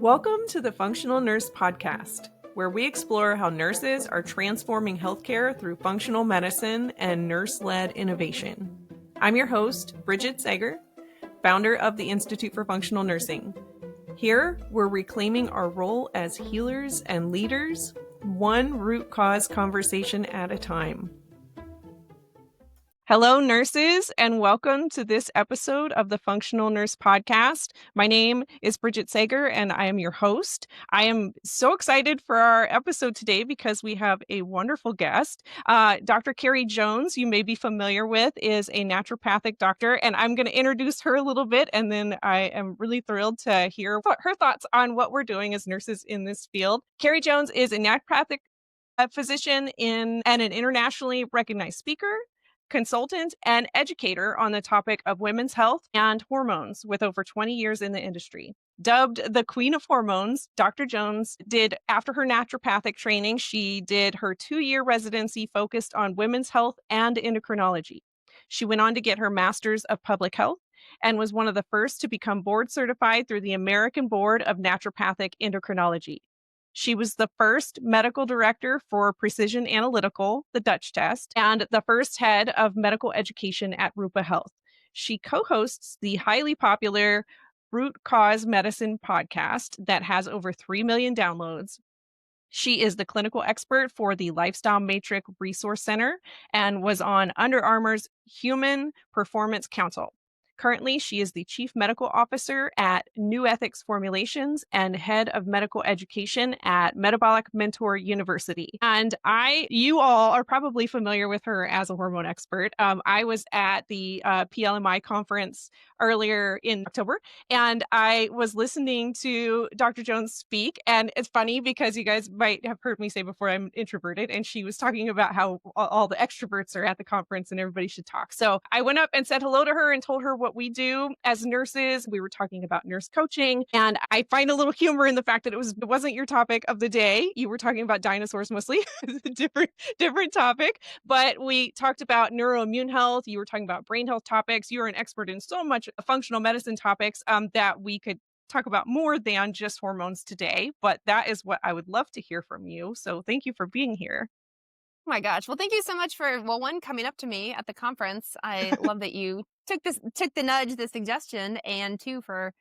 Welcome to the Functional Nurse Podcast, where we explore how nurses are transforming healthcare through functional medicine and nurse-led innovation. I'm your host, Bridget Sager, founder of the Institute for Functional Nursing. Here, we're reclaiming our role as healers and leaders, one root cause conversation at a time. Hello, nurses, and welcome to this episode of the Functional Nurse Podcast. My name is Bridget Sager, and I am your host. I am so excited for our episode today because we have a wonderful guest. Dr. Carrie Jones, you may be familiar with, is a naturopathic doctor, and I'm going to introduce her a little bit, and then I am really thrilled to hear her thoughts on what we're doing as nurses in this field. Carrie Jones is a naturopathic physician and an internationally recognized speaker, consultant, and educator on the topic of women's health and hormones with over 20 years in the industry. Dubbed the Queen of Hormones, Dr. Jones after her naturopathic training, she did her 2-year residency focused on women's health and endocrinology. She went on to get her Master's of Public Health and was one of the first to become board certified through the American Board of Naturopathic Endocrinology. She was the first medical director for Precision Analytical, the Dutch test, and the first head of medical education at Rupa Health. She co-hosts the highly popular Root Cause Medicine podcast that has over 3 million downloads. She is the clinical expert for the Lifestyle Matrix Resource Center and was on Under Armour's Human Performance Council. Currently, she is the Chief Medical Officer at New Ethics Formulations and Head of Medical Education at Metabolic Mentor University. And you all are probably familiar with her as a hormone expert. I was at the PLMI conference earlier in October, and I was listening to Dr. Jones speak. And it's funny because you guys might have heard me say before I'm introverted, and she was talking about how all the extroverts are at the conference and everybody should talk. So I went up and said hello to her and told her what we do as nurses. We were talking about nurse coaching, and I find a little humor in the fact that it wasn't your topic of the day. You were talking about dinosaurs mostly. different topic, but we talked about neuroimmune health. You were talking about brain health topics. You're an expert in so much functional medicine topics that we could talk about more than just hormones today, but that is what I would love to hear from you. So thank you for being here. Oh my gosh. Well, thank you so much for, one, coming up to me at the conference. I love that you took the nudge, the suggestion, and two, for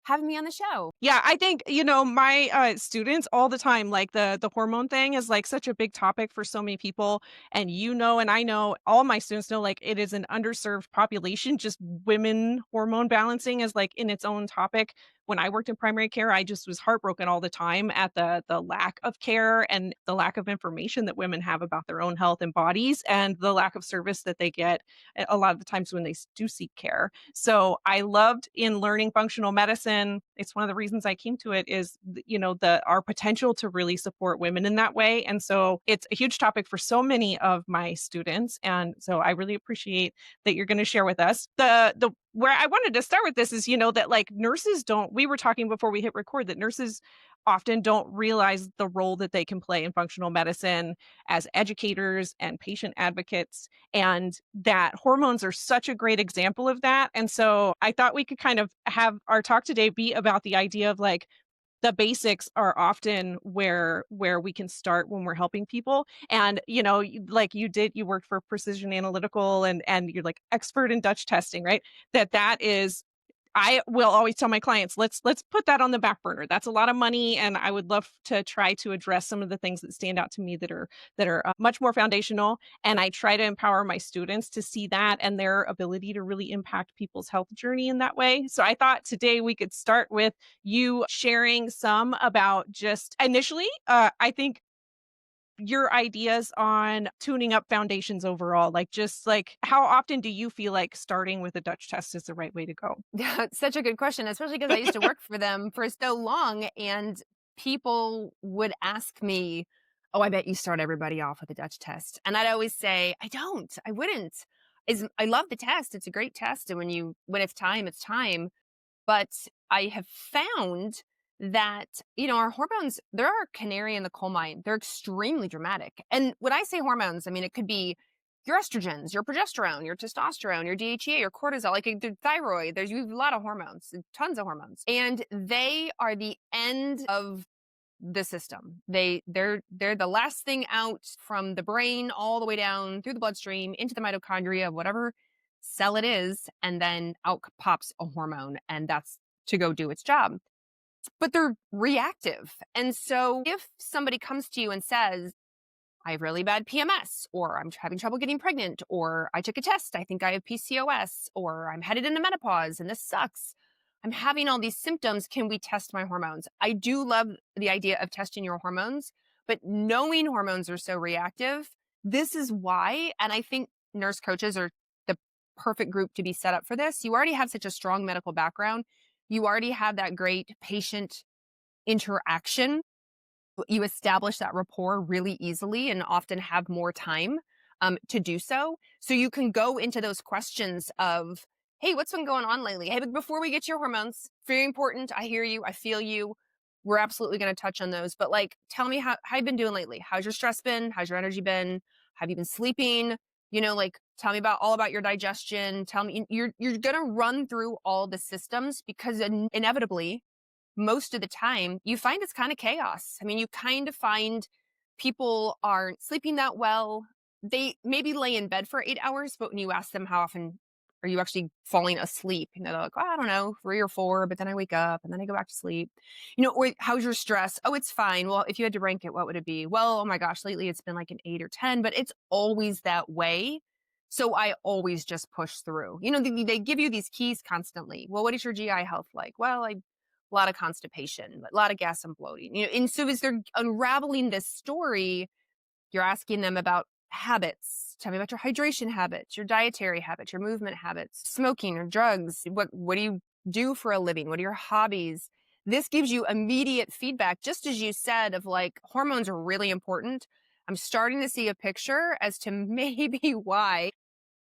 having me on the show. Yeah, I think, my students all the time, like the hormone thing is like such a big topic for so many people. And and I know all my students know like it is an underserved population. Just women hormone balancing is like in its own topic. When I worked in primary care, I just was heartbroken all the time at the lack of care and the lack of information that women have about their own health and bodies, and the lack of service that they get a lot of the times when they do seek care. So I loved in learning functional medicine. It's one of the reasons I came to it is, our potential to really support women in that way. And so it's a huge topic for so many of my students. And so I really appreciate that you're going to share with us. The where I wanted to start with this is, that like we were talking before we hit record that nurses often don't realize the role that they can play in functional medicine as educators and patient advocates, and that hormones are such a great example of that. And so I thought we could kind of have our talk today be about the idea of like the basics are often where we can start when we're helping people. And like you worked for Precision Analytical, and you're like expert in Dutch testing, right? That is, I will always tell my clients, let's put that on the back burner. That's a lot of money, and I would love to try to address some of the things that stand out to me that are much more foundational. And I try to empower my students to see that and their ability to really impact people's health journey in that way. So I thought today we could start with you sharing some about just initially, I think your ideas on tuning up foundations overall, like just like how often do you feel like starting with a Dutch test is the right way to go? Yeah, it's such a good question, especially because I used to work for them for so long, and people would ask me, "Oh, I bet you start everybody off with a Dutch test." And I'd always say, "I don't. I wouldn't. I love the test. It's a great test. And when it's time, it's time." But I have found that, our hormones, they're our canary in the coal mine. They're extremely dramatic. And when I say hormones, I mean, it could be your estrogens, your progesterone, your testosterone, your DHEA, your cortisol, like the thyroid. There's you have a lot of hormones, tons of hormones, and they are the end of the system. They're the last thing out from the brain all the way down through the bloodstream into the mitochondria of whatever cell it is, and then out pops a hormone, and that's to go do its job. But they're reactive. And so if somebody comes to you and says, I have really bad PMS, or I'm having trouble getting pregnant, or I took a test, I think I have PCOS, or I'm headed into menopause and this sucks. I'm having all these symptoms. Can we test my hormones? I do love the idea of testing your hormones, but knowing hormones are so reactive, this is why. And I think nurse coaches are the perfect group to be set up for this. You already have such a strong medical background. You already have that great patient interaction. You establish that rapport really easily and often have more time to do so. So you can go into those questions of, hey, what's been going on lately? Hey, but before we get to your hormones, very important. I hear you. I feel you. We're absolutely going to touch on those. But like, tell me how you've been doing lately. How's your stress been? How's your energy been? Have you been sleeping? Like, tell me all about your digestion. Tell me, you're going to run through all the systems because inevitably most of the time, you find it's kind of chaos. I mean, you kind of find people aren't sleeping that well. They maybe lay in bed for 8 hours, but when you ask them how often are you actually falling asleep, they're like, oh, I don't know, 3 or 4, but then I wake up and then I go back to sleep. Or how's your stress? Oh, it's fine. Well, if you had to rank it, what would it be? Well, oh my gosh, lately it's been like an 8 or 10, but it's always that way. So I always just push through. They give you these keys constantly. Well, what is your GI health like? Well, a lot of constipation, a lot of gas and bloating. And so as they're unraveling this story, you're asking them about habits. Tell me about your hydration habits, your dietary habits, your movement habits, smoking or drugs. What do you do for a living? What are your hobbies? This gives you immediate feedback, just as you said, of like hormones are really important. I'm starting to see a picture as to maybe why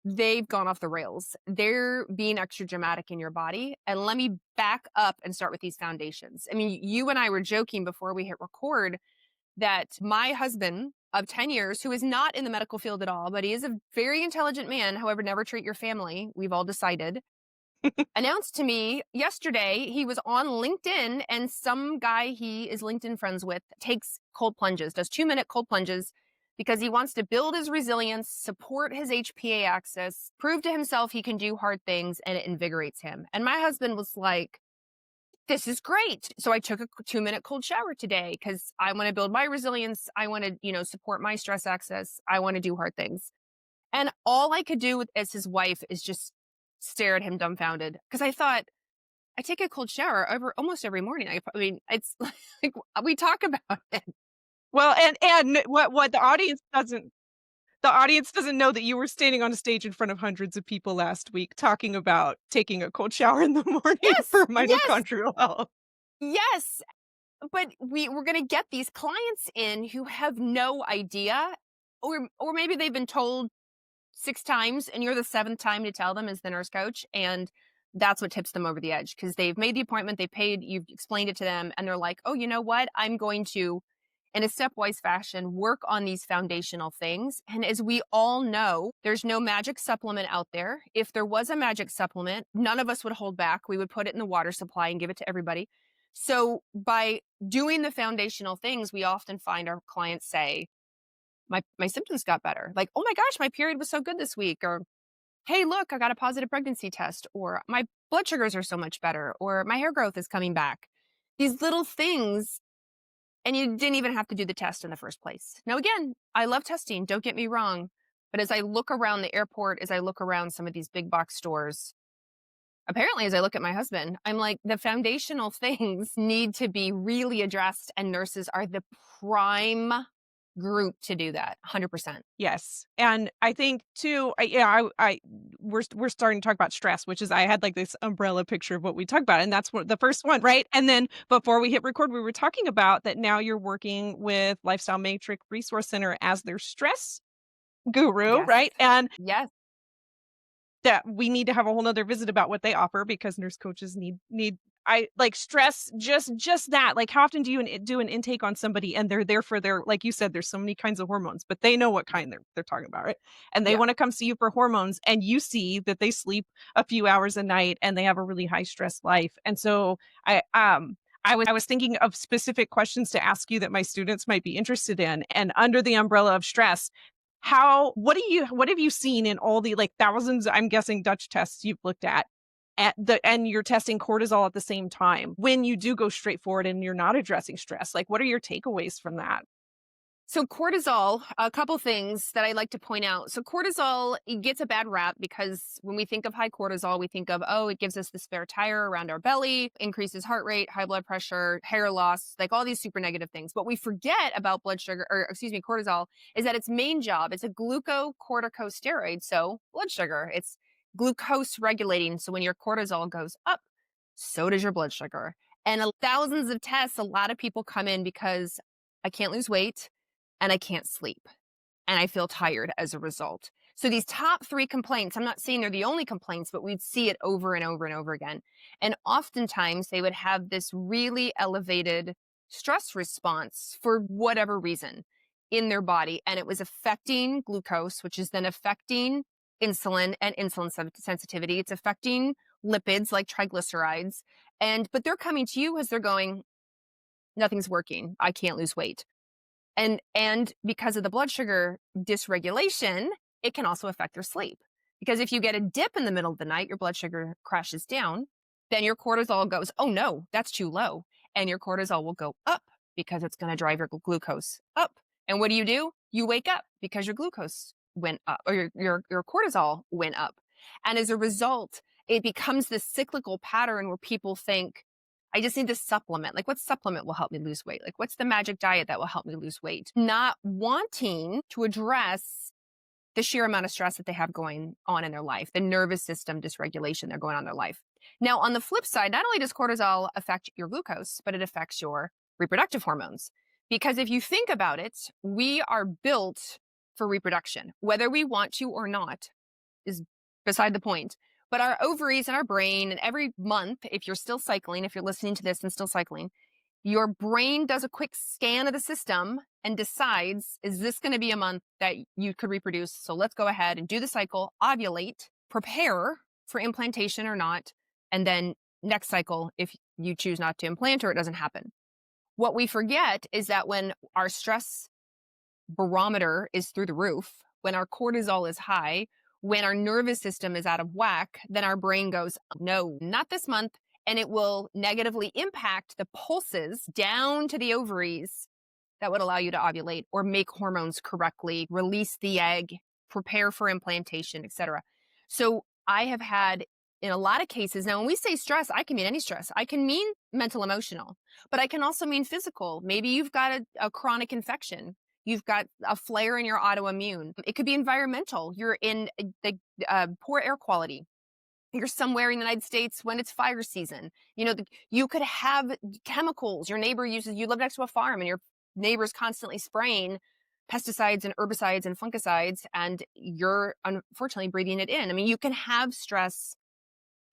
they've gone off the rails. They're being extra dramatic in your body. And let me back up and start with these foundations. I mean, you and I were joking before we hit record that my husband of 10 years, who is not in the medical field at all, but he is a very intelligent man, however, never treat your family, we've all decided, announced to me yesterday he was on LinkedIn and some guy he is LinkedIn friends with takes cold plunges, does 2-minute cold plunges because he wants to build his resilience, support his HPA axis, prove to himself he can do hard things, and it invigorates him. And my husband was like, this is great. So I took a 2-minute cold shower today because I want to build my resilience. I want to, support my stress axis. I want to do hard things. And all I could do as his wife is just stare at him dumbfounded because I thought, I take a cold shower almost every morning. I mean, it's like we talk about it. Well, and what the audience doesn't know that you were standing on a stage in front of hundreds of people last week talking about taking a cold shower in the morning Yes, for yes, mitochondrial health. yes. But we're going to get these clients in who have no idea, or maybe they've been told 6 times and you're the 7th time to tell them as the nurse coach, and that's what tips them over the edge because they've made the appointment, they paid, you've explained it to them, and they're like, oh, you know what? I'm going to, in a stepwise fashion, work on these foundational things. And as we all know, there's no magic supplement out there. If there was a magic supplement, none of us would hold back. We would put it in the water supply and give it to everybody. So by doing the foundational things, we often find our clients say, my symptoms got better. Like, oh my gosh, my period was so good this week. Or, hey, look, I got a positive pregnancy test. Or my blood sugars are so much better. Or my hair growth is coming back. These little things. And you didn't even have to do the test in the first place. Now, again, I love testing. Don't get me wrong. But as I look around the airport, as I look around some of these big box stores, apparently, as I look at my husband, I'm like, the foundational things need to be really addressed. And nurses are the prime group to do that 100%. Yes, and I think too, we're starting to talk about stress, which is I had like this umbrella picture of what we talk about, and that's what the first one, right? And then before we hit record, we were talking about that now you're working with Lifestyle Matrix Resource Center as their stress guru, Yes. right? And Yes. that we need to have a whole nother visit about what they offer because nurse coaches need I like stress, just that. Like, how often do you do an intake on somebody and they're there for their, like you said, there's so many kinds of hormones, but they know what Yeah. kind they're talking about, right? And they Yeah. want to come see you for hormones, and you see that they sleep a few hours a night and they have a really high stress life. And so I was thinking of specific questions to ask you that my students might be interested in. And under the umbrella of stress, what have you seen in all the like thousands, I'm guessing, Dutch tests you've looked and you're testing cortisol at the same time when you do go straight forward and you're not addressing stress? Like, what are your takeaways from that? So cortisol, a couple things that I like to point out. So cortisol, it gets a bad rap because when we think of high cortisol, we think of, oh, it gives us the spare tire around our belly, increases heart rate, high blood pressure, hair loss, like all these super negative things. What we forget about blood sugar, or excuse me, cortisol, is that its main job, it's a glucocorticosteroid. So blood sugar, it's glucose regulating. So when your cortisol goes up, so does your blood sugar. And thousands of tests, a lot of people come in because I can't lose weight and I can't sleep and I feel tired as a result. So these top three complaints, I'm not saying they're the only complaints, but we'd see it over and over and over again. And oftentimes they would have this really elevated stress response for whatever reason in their body. And it was affecting glucose, which is then affecting insulin and insulin sensitivity. It's affecting lipids like triglycerides. But they're coming to you as they're going, nothing's working. I can't lose weight. And because of the blood sugar dysregulation, it can also affect their sleep. Because if you get a dip in the middle of the night, your blood sugar crashes down, then your cortisol goes, oh no, that's too low. And your cortisol will go up because it's going to drive your glucose up. And what do? You wake up because your glucose went up or your cortisol went up. And as a result, it becomes this cyclical pattern where people think, I just need this supplement. Like, what supplement will help me lose weight? Like, what's the magic diet that will help me lose weight? Not wanting to address the sheer amount of stress that they have going on in their life, the nervous system dysregulation they're going on in their life. Now, on the flip side, not only does cortisol affect your glucose, but it affects your reproductive hormones. Because if you think about it, we are built for reproduction, whether we want to or not is beside the point. But our ovaries and our brain, and every month, if you're still cycling, if you're listening to this and still cycling, your brain does a quick scan of the system and decides, is this going to be a month that you could reproduce? So let's go ahead and do the cycle, ovulate, prepare for implantation or not. And then next cycle, if you choose not to implant or it doesn't happen. What we forget is that when our stress barometer is through the roof, when our cortisol is high, when our nervous system is out of whack, then our brain goes, no, not this month. And it will negatively impact the pulses down to the ovaries that would allow you to ovulate or make hormones correctly, release the egg, prepare for implantation, etc. So I have had in a lot of cases, now when we say stress, I can mean any stress. I can mean mental, emotional, but I can also mean physical. Maybe you've got a chronic infection. You've got a flare in your autoimmune. It could be environmental. You're in the poor air quality. You're somewhere in the United States when it's fire season. You could have chemicals. Your neighbor uses, you live next to a farm and your neighbor's constantly spraying pesticides and herbicides and fungicides, and you're unfortunately breathing it in. I mean, you can have stress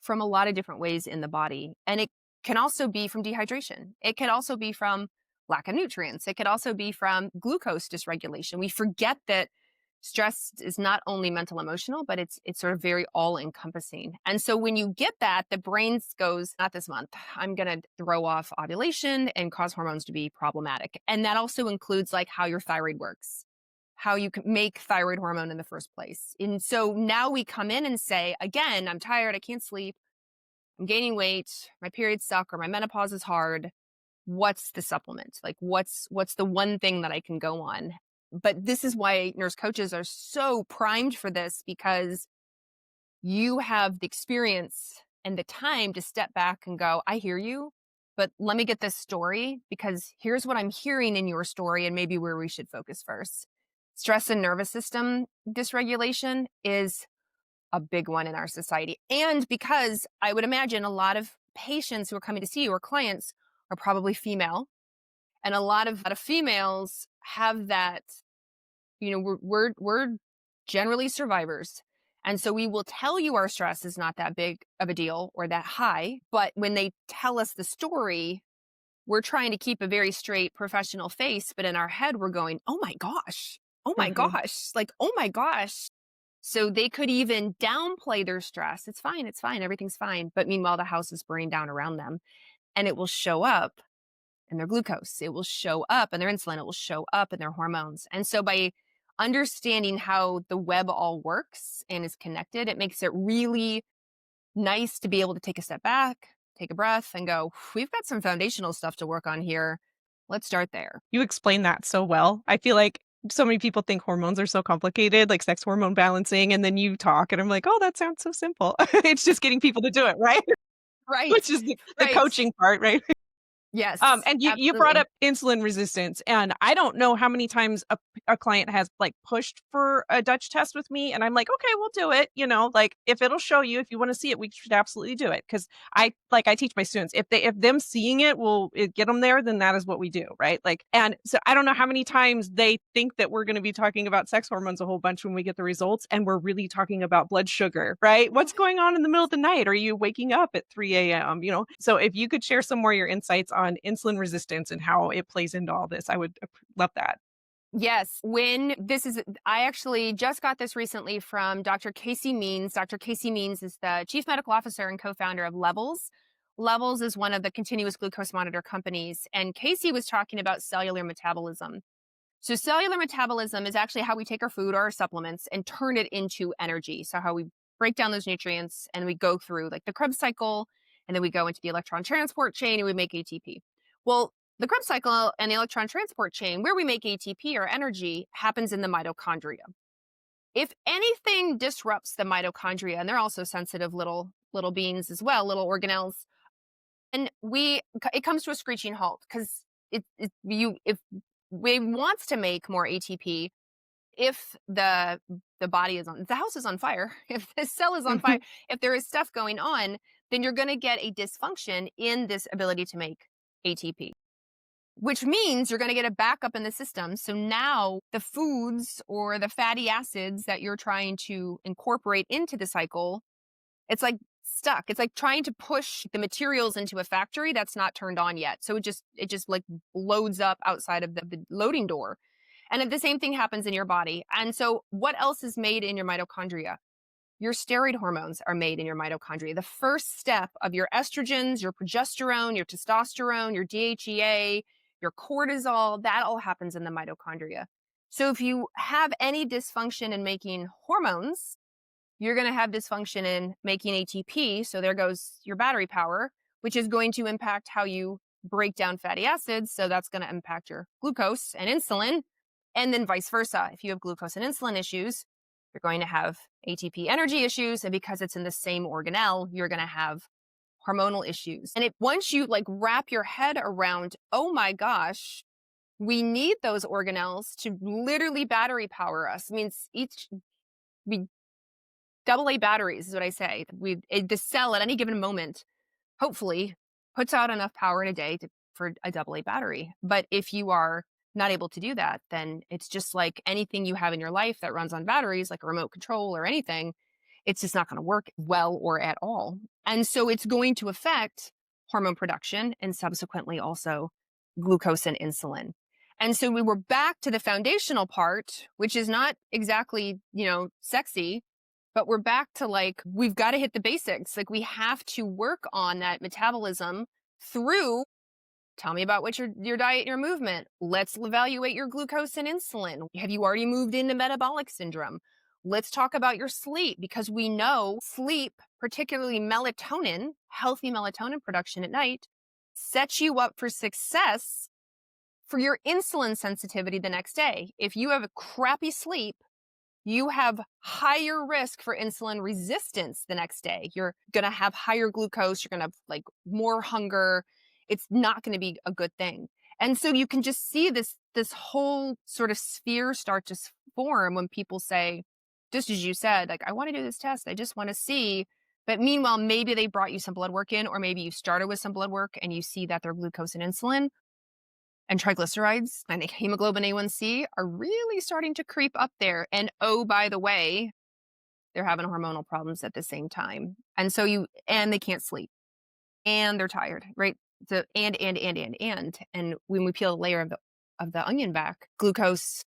from a lot of different ways in the body. And it can also be from dehydration. It could also be from lack of nutrients. It could also be from glucose dysregulation. We forget that stress is not only mental, emotional, but it's sort of very all encompassing. And so when you get that, the brain goes, not this month. I'm going to throw off ovulation and cause hormones to be problematic. And that also includes like how your thyroid works, how you can make thyroid hormone in the first place. And so now we come in and say, again, I'm tired, I can't sleep, I'm gaining weight, my periods suck, or my menopause is hard. What's the supplement? Like what's the one thing that I can go on? But this is why nurse coaches are so primed for this, because you have the experience and the time to step back and go, I hear you, but let me get this story, because here's what I'm hearing in your story and maybe where we should focus first. Stress and nervous system dysregulation is a big one in our society. And because I would imagine a lot of patients who are coming to see you or clients are probably female. And a lot of females have that, we're generally survivors. And so we will tell you our stress is not that big of a deal or that high. But when they tell us the story, we're trying to keep a very straight professional face. But in our head, we're going, oh my gosh, oh my Mhm. gosh, like, oh my gosh. So they could even downplay their stress. It's fine, everything's fine. But meanwhile, the house is burning down around them and it will show up in their glucose. It will show up in their insulin. It will show up in their hormones. And so by understanding how the web all works and is connected, it makes it really nice to be able to take a step back, take a breath, and go, we've got some foundational stuff to work on here. Let's start there. You explain that so well. I feel like so many people think hormones are so complicated, like sex hormone balancing, and then you talk, and I'm like, "Oh, that sounds so simple." It's just getting people to do it, right? Right. Which is the Right. coaching part, right? Yes, And you brought absolutely. up insulin resistance, and I don't know how many times a client has, like, pushed for a Dutch test with me, and I'm like, "Okay, we'll do it," like, if it'll show you, if you wanna see it, we should absolutely do it. Because I teach my students, if them seeing it will get them there, then that is what we do, right? Like, and so I don't know how many times they think that we're gonna be talking about sex hormones a whole bunch when we get the results, and we're really talking about blood sugar, right? What's going on in the middle of the night? Are you waking up at 3 AM, So if you could share some more of your insights on insulin resistance and how it plays into all this, I would love that. Yes. When this is, I actually just got this recently from Dr. Casey Means. Dr. Casey Means is the chief medical officer and co founder of Levels. Levels is one of the continuous glucose monitor companies. And Casey was talking about cellular metabolism. So, cellular metabolism is actually how we take our food or our supplements and turn it into energy. So, how we break down those nutrients and we go through like the Krebs cycle, and then we go into the electron transport chain and we make ATP. Well, the Krebs cycle and the electron transport chain, where we make ATP or energy, happens in the mitochondria. If anything disrupts the mitochondria, and they're also sensitive little beings as well, little organelles, and it comes to a screeching halt because if we wants to make more ATP, if the body is on the house is on fire, if the cell is on fire, Mhm. if there is stuff going on, then you're going to get a dysfunction in this ability to make ATP, which means you're going to get a backup in the system. So now the foods or the fatty acids that you're trying to incorporate into the cycle, it's like stuck. It's like trying to push the materials into a factory that's not turned on yet. So it just like loads up outside of the loading door. And the same thing happens in your body. And so what else is made in your mitochondria? Your steroid hormones are made in your mitochondria. The first step of your estrogens, your progesterone, your testosterone, your DHEA, your cortisol, that all happens in the mitochondria. So if you have any dysfunction in making hormones, you're going to have dysfunction in making ATP. So there goes your battery power, which is going to impact how you break down fatty acids. So that's going to impact your glucose and insulin. And then vice versa. If you have glucose and insulin issues, you're going to have ATP energy issues. And because it's in the same organelle, you're going to have hormonal issues. And once you like wrap your head around, oh my gosh, we need those organelles to literally battery power us. I mean, we double A batteries is what I say. The cell at any given moment, hopefully, puts out enough power in a day for a double A battery. But if you are not able to do that, then it's just like anything you have in your life that runs on batteries, like a remote control or anything, it's just not going to work well or at all. And so it's going to affect hormone production and subsequently also glucose and insulin. And so we were back to the foundational part, which is not exactly, sexy, but we're back to like, we've got to hit the basics. Like we have to work on that metabolism through tell me about what your diet and your movement. Let's evaluate your glucose and insulin. Have you already moved into metabolic syndrome? Let's talk about your sleep because we know sleep, particularly melatonin, healthy melatonin production at night, sets you up for success for your insulin sensitivity the next day. If you have a crappy sleep, you have higher risk for insulin resistance the next day. You're going to have higher glucose. You're going to have like more hunger. It's not going to be a good thing. And so you can just see this whole sort of sphere start to form when people say, just as you said, like, I want to do this test. I just want to see. But meanwhile, maybe they brought you some blood work in, or maybe you started with some blood work and you see that their glucose and insulin and triglycerides and hemoglobin A1C are really starting to creep up there. And oh, by the way, they're having hormonal problems at the same time. And they can't sleep and they're tired, right? So, and when we peel a layer of the onion back, glucose,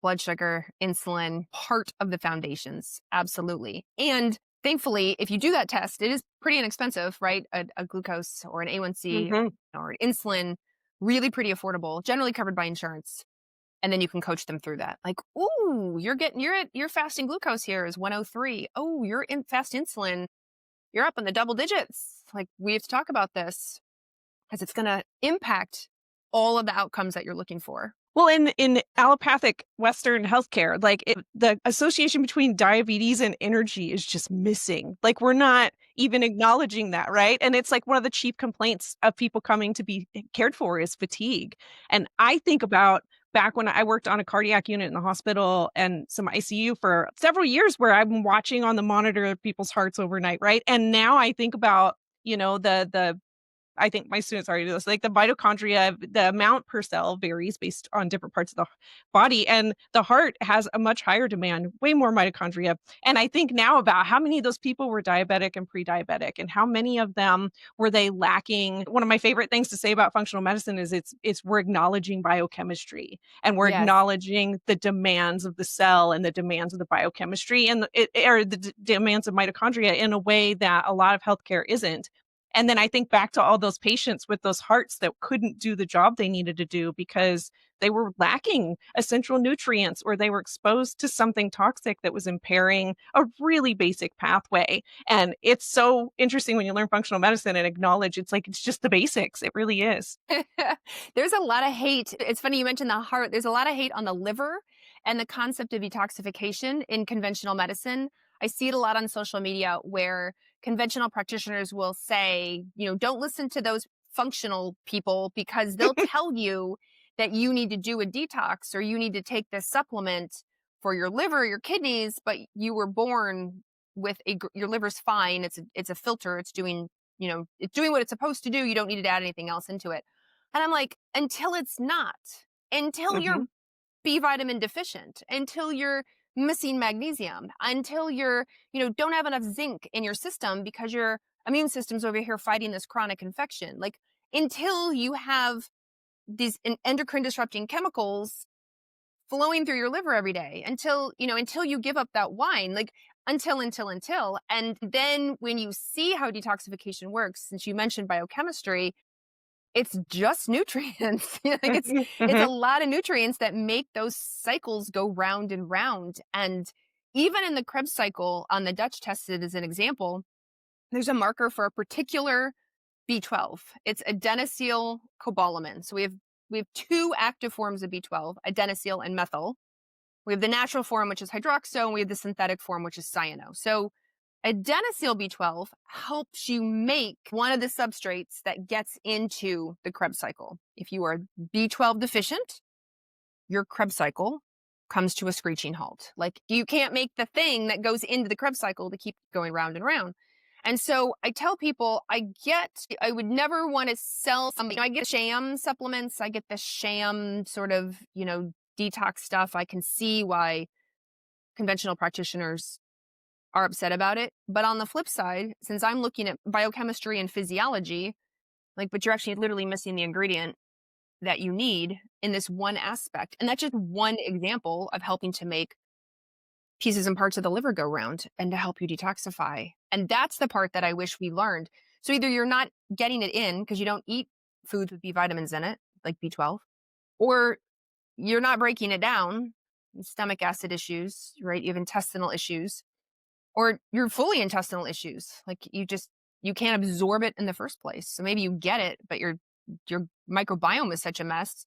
blood sugar, insulin, part of the foundations. Absolutely. And thankfully, if you do that test, it is pretty inexpensive, right? A glucose or an A1C Mhm. or an insulin, really pretty affordable, generally covered by insurance. And then you can coach them through that. Like, ooh, your fasting glucose here is 103. Oh, your fast insulin, you're up in the double digits. Like, we have to talk about this because it's going to impact all of the outcomes that you're looking for. Well, in allopathic Western healthcare, the association between diabetes and energy is just missing. Like, we're not even acknowledging that, right? And it's like one of the chief complaints of people coming to be cared for is fatigue. And I think about back when I worked on a cardiac unit in the hospital and some ICU for several years where I'm watching on the monitor people's hearts overnight, right? And now I think about, the I think my students already do this, like the mitochondria, the amount per cell varies based on different parts of the body. And the heart has a much higher demand, way more mitochondria. And I think now about how many of those people were diabetic and pre-diabetic and how many of them were they lacking. One of my favorite things to say about functional medicine is it's we're acknowledging biochemistry and we're Yes. acknowledging the demands of the cell and the demands of the biochemistry and the demands of mitochondria in a way that a lot of healthcare isn't. And then I think back to all those patients with those hearts that couldn't do the job they needed to do because they were lacking essential nutrients or they were exposed to something toxic that was impairing a really basic pathway. And it's so interesting when you learn functional medicine and acknowledge it's just the basics. It really is. There's a lot of hate. It's funny you mentioned the heart. There's a lot of hate on the liver and the concept of detoxification in conventional medicine. I see it a lot on social media where conventional practitioners will say, don't listen to those functional people because they'll tell you that you need to do a detox or you need to take this supplement for your liver, your kidneys, but you were born with your liver's fine. It's a filter. It's doing what it's supposed to do. You don't need to add anything else into it. And I'm like, until it's not, until Hmm. you're B vitamin deficient, until you're missing magnesium, until don't have enough zinc in your system because your immune system's over here fighting this chronic infection. Like, until you have these endocrine disrupting chemicals flowing through your liver every day, until you give up that wine, like until. And then when you see how detoxification works, since you mentioned biochemistry, it's just nutrients. Like, it's a Hmm. lot of nutrients that make those cycles go round and round. And even in the Krebs cycle on the Dutch tested as an example, there's a marker for a particular B12. It's adenosylcobalamin. So we have two active forms of B12, adenosyl and methyl. We have the natural form, which is hydroxo, and we have the synthetic form, which is cyano. So adenosyl B12 helps you make one of the substrates that gets into the Krebs cycle. If you are B12 deficient, your Krebs cycle comes to a screeching halt. Like, you can't make the thing that goes into the Krebs cycle to keep going round and round. And so I tell people, I would never want to sell something. I get sham supplements. I get the sham sort of, detox stuff. I can see why conventional practitioners are upset about it. But on the flip side, since I'm looking at biochemistry and physiology, but you're actually literally missing the ingredient that you need in this one aspect. And that's just one example of helping to make pieces and parts of the liver go round and to help you detoxify. And that's the part that I wish we learned. So either you're not getting it in because you don't eat foods with B vitamins in it, like B12, or you're not breaking it down, stomach acid issues, right? You have intestinal issues, or you're fully intestinal issues. Like, you can't absorb it in the first place. So maybe you get it, but your microbiome is such a mess.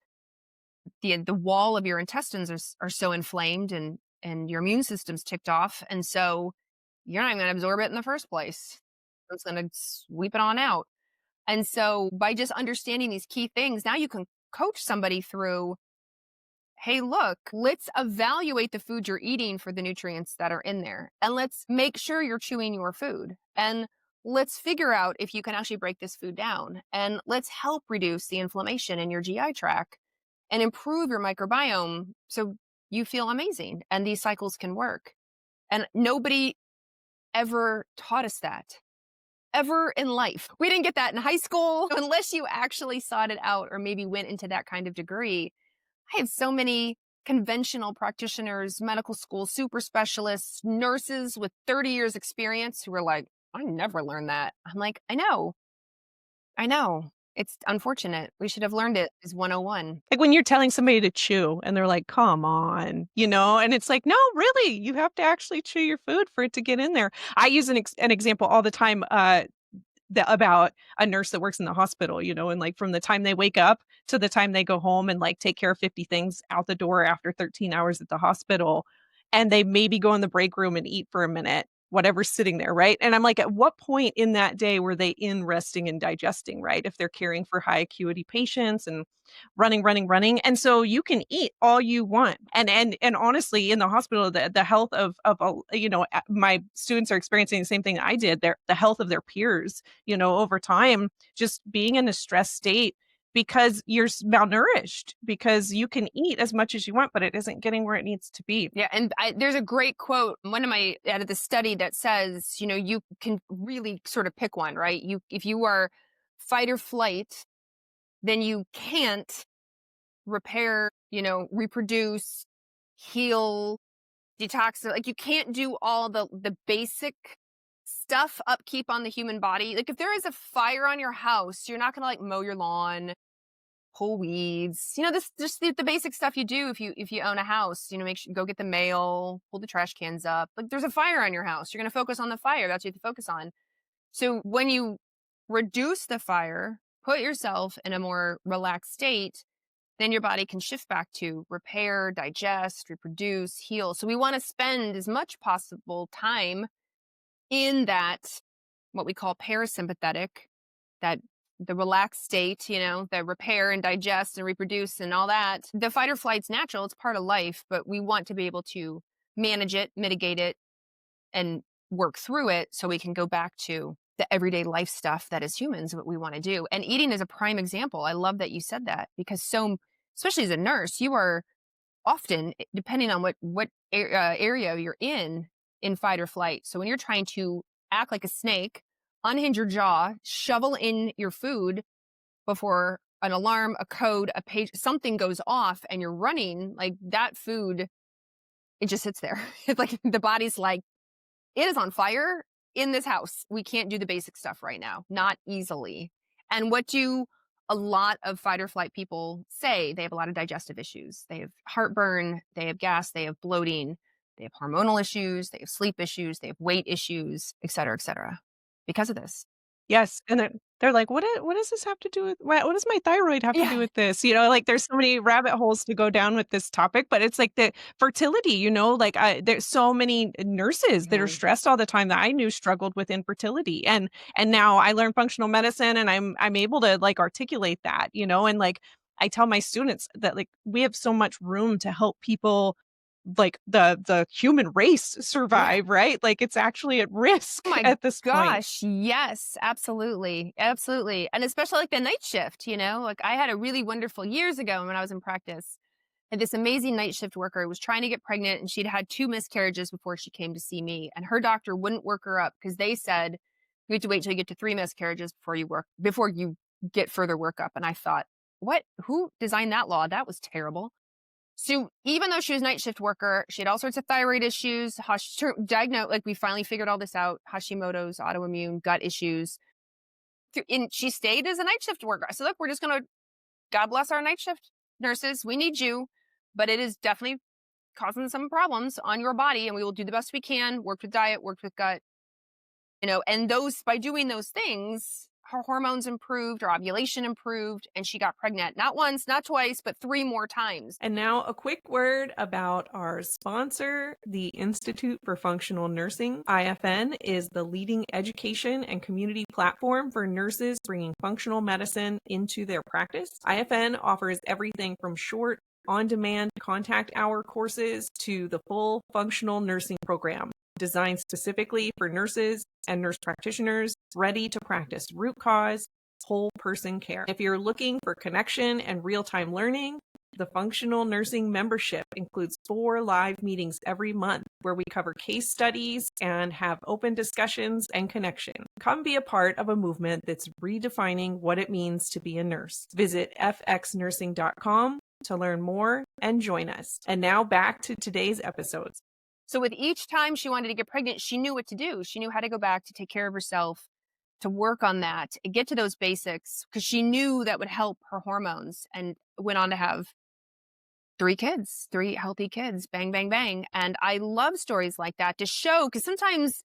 The wall of your intestines are so inflamed and your immune system's ticked off. And so you're not even going to absorb it in the first place. It's going to sweep it on out. And so by just understanding these key things, now you can coach somebody through, hey, look, let's evaluate the food you're eating for the nutrients that are in there. And let's make sure you're chewing your food. And let's figure out if you can actually break this food down. And let's help reduce the inflammation in your GI tract and improve your microbiome so you feel amazing and these cycles can work. And nobody ever taught us that. Ever in life. We didn't get that in high school unless you actually sought it out or maybe went into that kind of degree. I have so many conventional practitioners, medical school super specialists, nurses with 30 years experience who are like, I never learned that. I'm like, I know. I know. It's unfortunate. We should have learned it as 101. Like when you're telling somebody to chew and they're like, come on, and it's like, no, really, you have to actually chew your food for it to get in there. I use an example all the time. About a nurse that works in the hospital, and like from the time they wake up to the time they go home and like take care of 50 things out the door after 13 hours at the hospital. And they maybe go in the break room and eat for a minute, whatever's sitting there, right? And I'm like, at what point in that day were they in resting and digesting, right? If they're caring for high acuity patients and running. And so you can eat all you want. And honestly, in the hospital, the health of my students are experiencing the same thing I did. The health of their peers, over time, just being in a stress state because you're malnourished, because you can eat as much as you want, but it isn't getting where it needs to be. Yeah, and there's a great quote, one of my out of the study that says, you can really sort of pick one, right? If you are fight or flight, then you can't repair, reproduce, heal, detox. Like you can't do all the basic stuff, upkeep on the human body. Like if there is a fire on your house, you're not gonna like mow your lawn, pull weeds. This just the basic stuff you do if you own a house. Make sure go get the mail, pull the trash cans up. Like there's a fire on your house, you're gonna focus on the fire. That's what you have to focus on. So when you reduce the fire, put yourself in a more relaxed state, then your body can shift back to repair, digest, reproduce, heal. So we want to spend as much possible time in that, what we call parasympathetic, that the relaxed state, the repair and digest and reproduce and all that. The fight or flight's natural, it's part of life, but we want to be able to manage it, mitigate it, and work through it so we can go back to the everyday life stuff that as humans, what we want to do. And eating is a prime example. I love that you said that because especially as a nurse, you are often, depending on what area you're in fight or flight. So when you're trying to act like a snake, unhinge your jaw, shovel in your food before an alarm, a code, a page, something goes off and you're running, like that food, it just sits there. It's like the body's like, it is on fire in this house. We can't do the basic stuff right now, not easily. And what do a lot of fight or flight people say? They have a lot of digestive issues. They have heartburn, they have gas, they have bloating, they have hormonal issues, they have sleep issues, they have weight issues, et cetera, because of this. Yes, and they're like, what does this have to do with what does my thyroid have to do Yeah. with this?" Like, there's so many rabbit holes to go down with this topic, but it's like the fertility, like, there's so many nurses that are Man. stressed all the time that I knew struggled with infertility, and now I learned functional medicine, and I'm able to, like, articulate that, and, like, I tell my students that, like, we have so much room to help people, like, the human race Yeah. survive, right? Like, it's actually at risk Oh my at this point. gosh. Yes, absolutely. Absolutely. And especially like the night shift, like I had a really wonderful years ago when I was in practice. And this amazing night shift worker was trying to get pregnant and she'd had 2 miscarriages before she came to see me. And her doctor wouldn't work her up because they said, you have to wait till you get to 3 miscarriages before you get further workup. And I thought, what? Who designed that law? That was terrible. So even though she was a night shift worker, she had all sorts of thyroid issues, diagnosed, like we finally figured all this out, Hashimoto's, autoimmune, gut issues. And she stayed as a night shift worker. I said, look, we're just going to, God bless our night shift nurses. We need you, but it is definitely causing some problems on your body and we will do the best we can, work with diet, work with gut, and by doing those things, her hormones improved, her ovulation improved, and she got pregnant. Not once, not twice, but 3 more times. And now a quick word about our sponsor, the Institute for Functional Nursing. IFN is the leading education and community platform for nurses bringing functional medicine into their practice. IFN offers everything from short, on-demand contact hour courses to the full functional nursing program, designed specifically for nurses and nurse practitioners ready to practice root cause, whole person care. If you're looking for connection and real-time learning, The Functional Nursing membership includes 4 live meetings every month where we cover case studies and have open discussions and connection. Come be a part of a movement that's redefining what it means to be a nurse. Visit fxnursing.com to learn more and join us. And now back to today's episodes. So with each time she wanted to get pregnant, she knew what to do. She knew how to go back to take care of herself, to work on that, and get to those basics, because she knew that would help her hormones, and went on to have 3 kids, 3 healthy kids, bang, bang, bang. And I love stories like that to show, because sometimes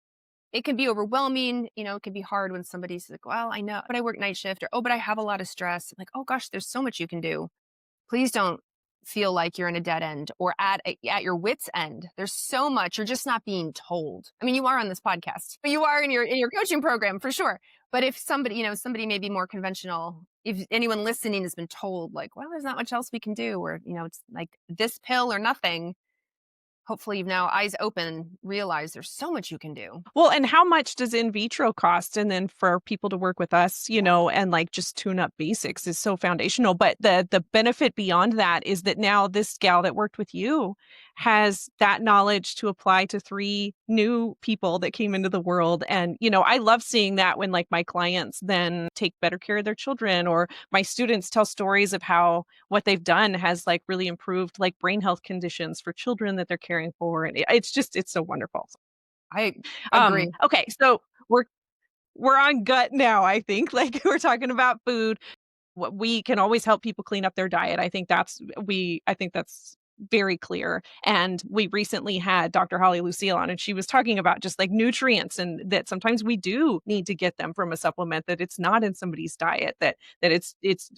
it can be overwhelming. It can be hard when somebody's like, well, I know, but I work night shift, or, oh, but I have a lot of stress. I'm like, oh gosh, there's so much you can do. Please don't feel like you're in a dead end or at your wit's end. There's so much. You're just not being told. I mean, you are on this podcast, but you are in your coaching program for sure. But if somebody may be more conventional, if anyone listening has been told like, well, there's not much else we can do, or, it's like this pill or nothing. Hopefully you've now eyes open, realize there's so much you can do. Well, and how much does in vitro cost? And then for people to work with us, and like just tune up basics is so foundational. But the benefit beyond that is that now this gal that worked with you has that knowledge to apply to 3 new people that came into the world. And, I love seeing that when like my clients then take better care of their children, or my students tell stories of how what they've done has like really improved like brain health conditions for children that they're caring for. And it's so wonderful. I agree. Okay, so we're on gut now, I think. Like we're talking about food. What we can always help people clean up their diet. I think that's very clear. And we recently had Dr. Holly Lucille on, and she was talking about just like nutrients, and that sometimes we do need to get them from a supplement, that it's not in somebody's diet, that it's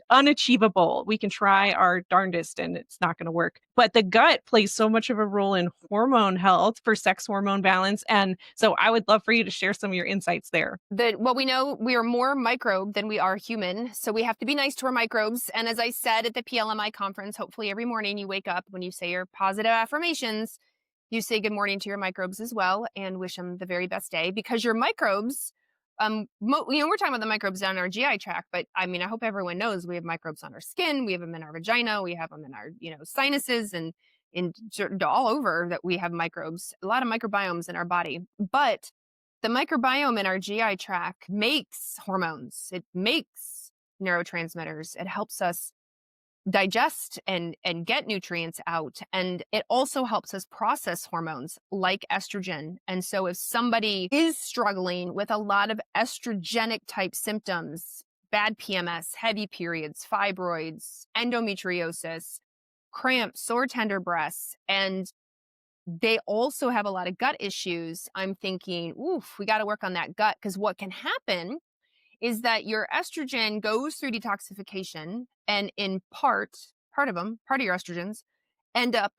unachievable. We can try our darndest and it's not going to work. But the gut plays so much of a role in hormone health for sex hormone balance. And so I would love for you to share some of your insights there. What we know, we are more microbe than we are human. So we have to be nice to our microbes. And as I said at the PLMI conference, hopefully every morning you wake up, when you say your positive affirmations, you say good morning to your microbes as well and wish them the very best day, because your microbes, we're talking about the microbes down our GI tract, but I mean, I hope everyone knows we have microbes on our skin, we have them in our vagina, we have them in our, sinuses, and in all over that we have microbes, a lot of microbiomes in our body. But the microbiome in our GI tract makes hormones. It makes neurotransmitters. It helps us digest and get nutrients out. And it also helps us process hormones like estrogen. And so if somebody is struggling with a lot of estrogenic type symptoms, bad PMS, heavy periods, fibroids, endometriosis, cramps, sore tender breasts, and they also have a lot of gut issues, I'm thinking, oof, we got to work on that gut, because what can happen is that your estrogen goes through detoxification, and in part of your estrogens end up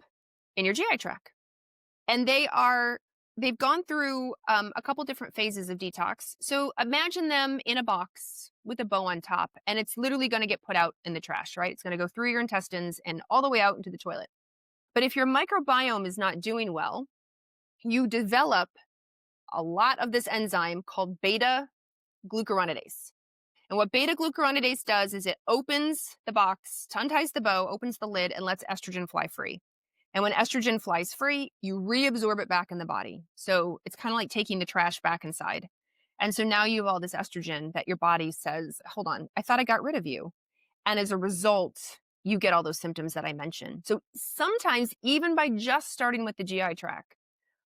in your GI tract. And they've gone through a couple different phases of detox. So imagine them in a box with a bow on top, and it's literally going to get put out in the trash, right? It's going to go through your intestines and all the way out into the toilet. But if your microbiome is not doing well, you develop a lot of this enzyme called beta glucuronidase. And what beta glucuronidase does is it opens the box, unties the bow, opens the lid, and lets estrogen fly free. And when estrogen flies free, you reabsorb it back in the body. So it's kind of like taking the trash back inside. And so now you have all this estrogen that your body says, hold on, I thought I got rid of you. And as a result, you get all those symptoms that I mentioned. So sometimes, even by just starting with the GI tract,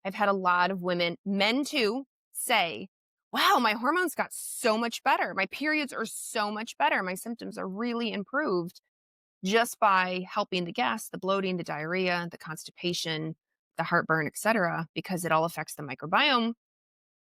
I've had a lot of women, men too, say, wow, my hormones got so much better. My periods are so much better. My symptoms are really improved just by helping the gas, the bloating, the diarrhea, the constipation, the heartburn, etc., because it all affects the microbiome,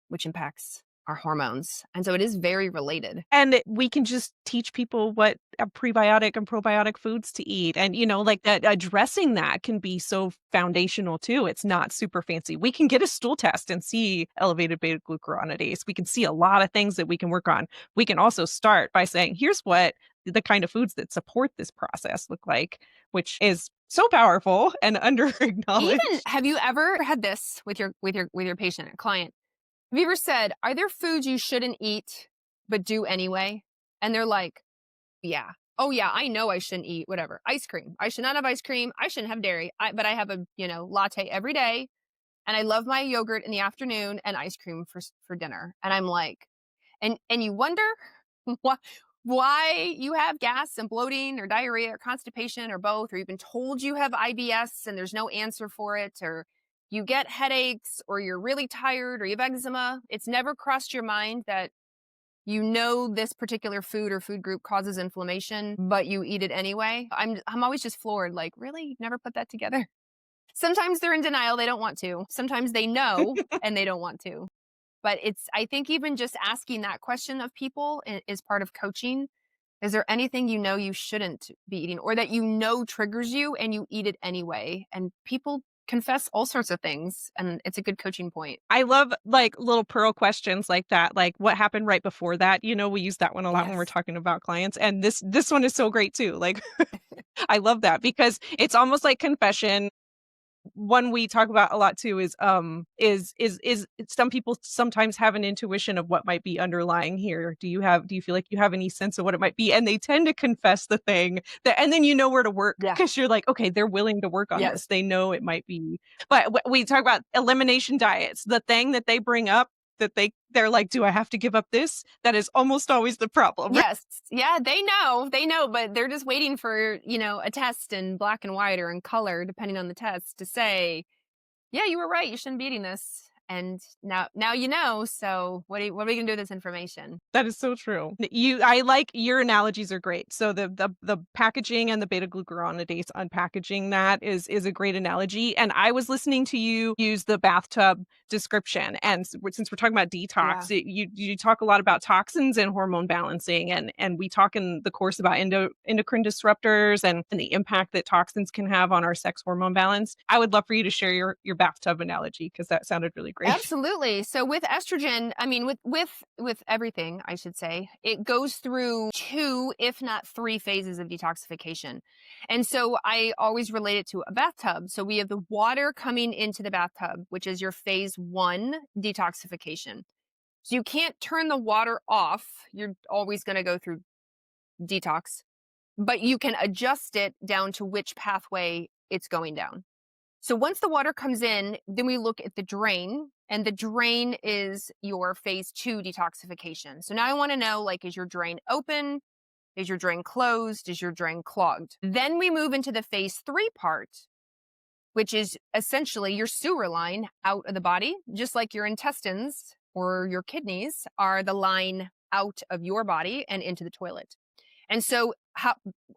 which impacts our hormones. And so it is very related. And we can just teach people what prebiotic and probiotic foods to eat. And, like that, addressing that can be so foundational too. It's not super fancy. We can get a stool test and see elevated beta glucuronidase. We can see a lot of things that we can work on. We can also start by saying, here's what the kind of foods that support this process look like, which is so powerful and under acknowledged. Even, have you ever had this with your patient or client? Have you ever said, are there foods you shouldn't eat but do anyway? And they're like, yeah. Oh yeah, I know I shouldn't eat whatever. Ice cream. I should not have ice cream. I shouldn't have dairy. But I have a, latte every day, and I love my yogurt in the afternoon and ice cream for dinner. And I'm like, and you wonder why you have gas and bloating or diarrhea or constipation or both, or you've been told you have IBS and there's no answer for it, or you get headaches, or you're really tired, or you have eczema. It's never crossed your mind that this particular food or food group causes inflammation, but you eat it anyway. I'm always just floored, like, really? You've never put that together? Sometimes they're in denial, they don't want to. Sometimes they know and they don't want to. But I think even just asking that question of people is part of coaching. Is there anything you shouldn't be eating, or that triggers you and you eat it anyway? And people confess all sorts of things, and it's a good coaching point. I love, like, little pearl questions like that, like, what happened right before that? We use that one a lot when we're Yes. talking about clients, and this one is so great too, like, I love that because it's almost like confession. One we talk about a lot too is some people sometimes have an intuition of what might be underlying here. Do you feel like you have any sense of what it might be? And they tend to confess the thing that, and then you know where to work Yeah. because you're like, okay, they're willing to work on Yes. this. They know it might be. But we talk about elimination diets. The thing that they bring up that they're like, do I have to give up this? That is almost always the problem, right? Yes. Yeah, they know, but they're just waiting for, a test in black and white or in color, depending on the test, to say, yeah, you were right. You shouldn't be eating this. And now you know. So what are we gonna do with this information? That is so true. I like your analogies are great. So the packaging and the beta glucuronidase unpackaging that is a great analogy. And I was listening to you use the bathtub description, and since we're talking about Yeah. detox, you talk a lot about toxins and hormone balancing, and we talk in the course about endocrine disruptors and the impact that toxins can have on our sex hormone balance. I would love for you to share your bathtub analogy because that sounded really great. Absolutely. So with estrogen, I mean, with everything, I should say, it goes through two, if not three phases of detoxification. And so I always relate it to a bathtub. So we have the water coming into the bathtub, which is your phase one detoxification. So you can't turn the water off. You're always going to go through detox, but you can adjust it down to which pathway it's going down. So once the water comes in, then we look at the drain, and the drain is your phase two detoxification. So now I want to know, like, is your drain open? Is your drain closed? Is your drain clogged? Then we move into the phase three part, which is essentially your sewer line out of the body, just like your intestines or your kidneys are the line out of your body and into the toilet. And so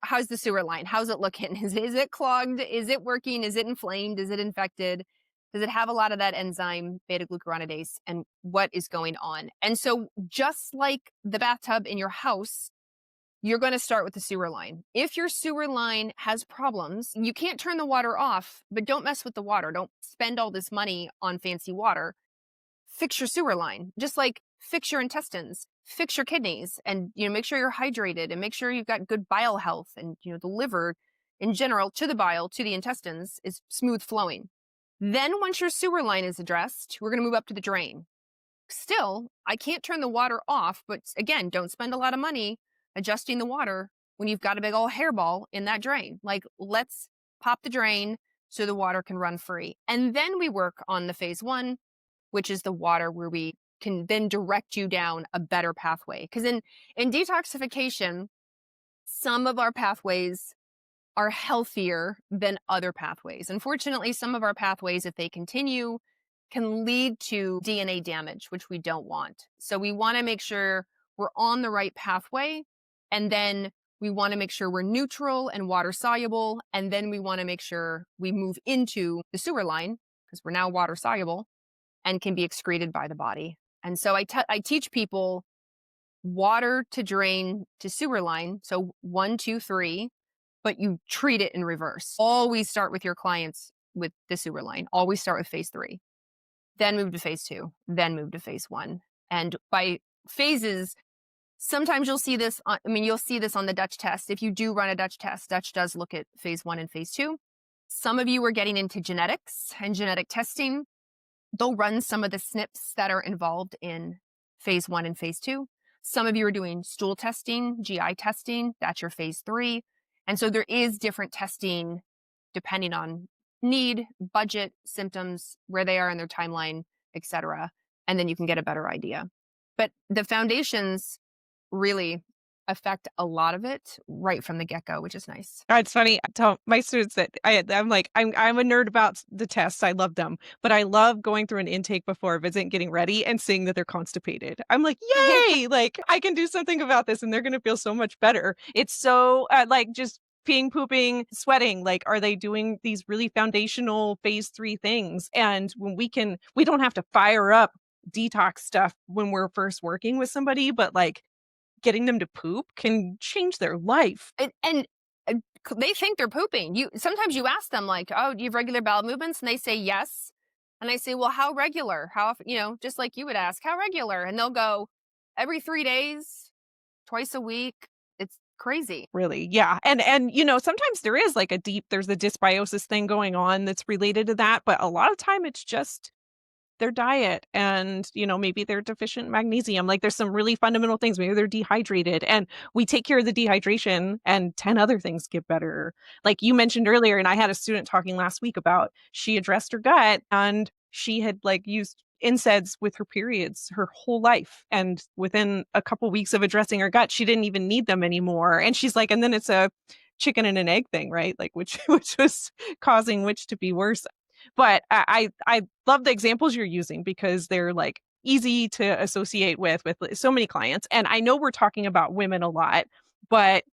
how's the sewer line? How's it looking? Is it clogged? Is it working? Is it inflamed? Is it infected? Does it have a lot of that enzyme beta glucuronidase? And what is going on? And so just like the bathtub in your house, you're going to start with the sewer line. If your sewer line has problems, you can't turn the water off, but don't mess with the water. Don't spend all this money on fancy water. Fix your sewer line, just like fix your intestines, fix your kidneys, and make sure you're hydrated and make sure you've got good bile health, and the liver in general to the bile to the intestines is smooth flowing. Then once your sewer line is addressed, we're going to move up to the drain. Still, I can't turn the water off, but again, don't spend a lot of money adjusting the water when you've got a big old hairball in that drain. Like, let's pop the drain so the water can run free. And then we work on the phase one, which is the water where we can then direct you down a better pathway. Because in detoxification, some of our pathways are healthier than other pathways. Unfortunately, some of our pathways, if they continue, can lead to DNA damage, which we don't want. So we want to make sure we're on the right pathway. And then we want to make sure we're neutral and water soluble. And then we want to make sure we move into the sewer line because we're now water soluble and can be excreted by the body. And so I teach people water to drain to sewer line. So 1, 2, 3, but you treat it in reverse. Always start with your clients with the sewer line. Always start with phase 3, then move to phase 2, then move to phase 1. And by phases, sometimes you'll see this you'll see this on the Dutch test. If you do run a Dutch test, Dutch does look at phase 1 and phase 2. Some of you are getting into genetics and genetic testing. They'll run some of the SNPs that are involved in phase 1 and phase 2. Some of you are doing stool testing, GI testing, that's your phase 3. And so there is different testing depending on need, budget, symptoms, where they are in their timeline, etc. And then you can get a better idea. But the foundations really affect a lot of it right from the get-go, which is nice. It's funny. I tell my students that I'm like, I'm a nerd about the tests. I love them, but I love going through an intake before a visit and getting ready and seeing that they're constipated. I'm like, yay! Like I can do something about this, and they're going to feel so much better. It's so like just peeing, pooping, sweating. Like, are they doing these really foundational phase 3 things? And when we don't have to fire up detox stuff when we're first working with somebody, but like getting them to poop can change their life. And they think they're pooping. Sometimes you ask them like, "Oh, do you have regular bowel movements?" And they say yes. And I say, "Well, how regular? How often?" Just like you would ask, "How regular?" And they'll go, "Every 3 days, twice a week." It's crazy. Really, yeah, and sometimes there's a dysbiosis thing going on that's related to that, but a lot of time it's just their diet and, maybe they're deficient in magnesium. Like there's some really fundamental things. Maybe they're dehydrated and we take care of the dehydration and 10 other things get better. Like you mentioned earlier, and I had a student talking last week about she addressed her gut and she had like used NSAIDs with her periods her whole life. And within a couple weeks of addressing her gut, she didn't even need them anymore. And she's like, and then it's a chicken and an egg thing, right? Like which which was causing which to be worse. But I love the examples you're using because they're like easy to associate with so many clients. And I know we're talking about women a lot, but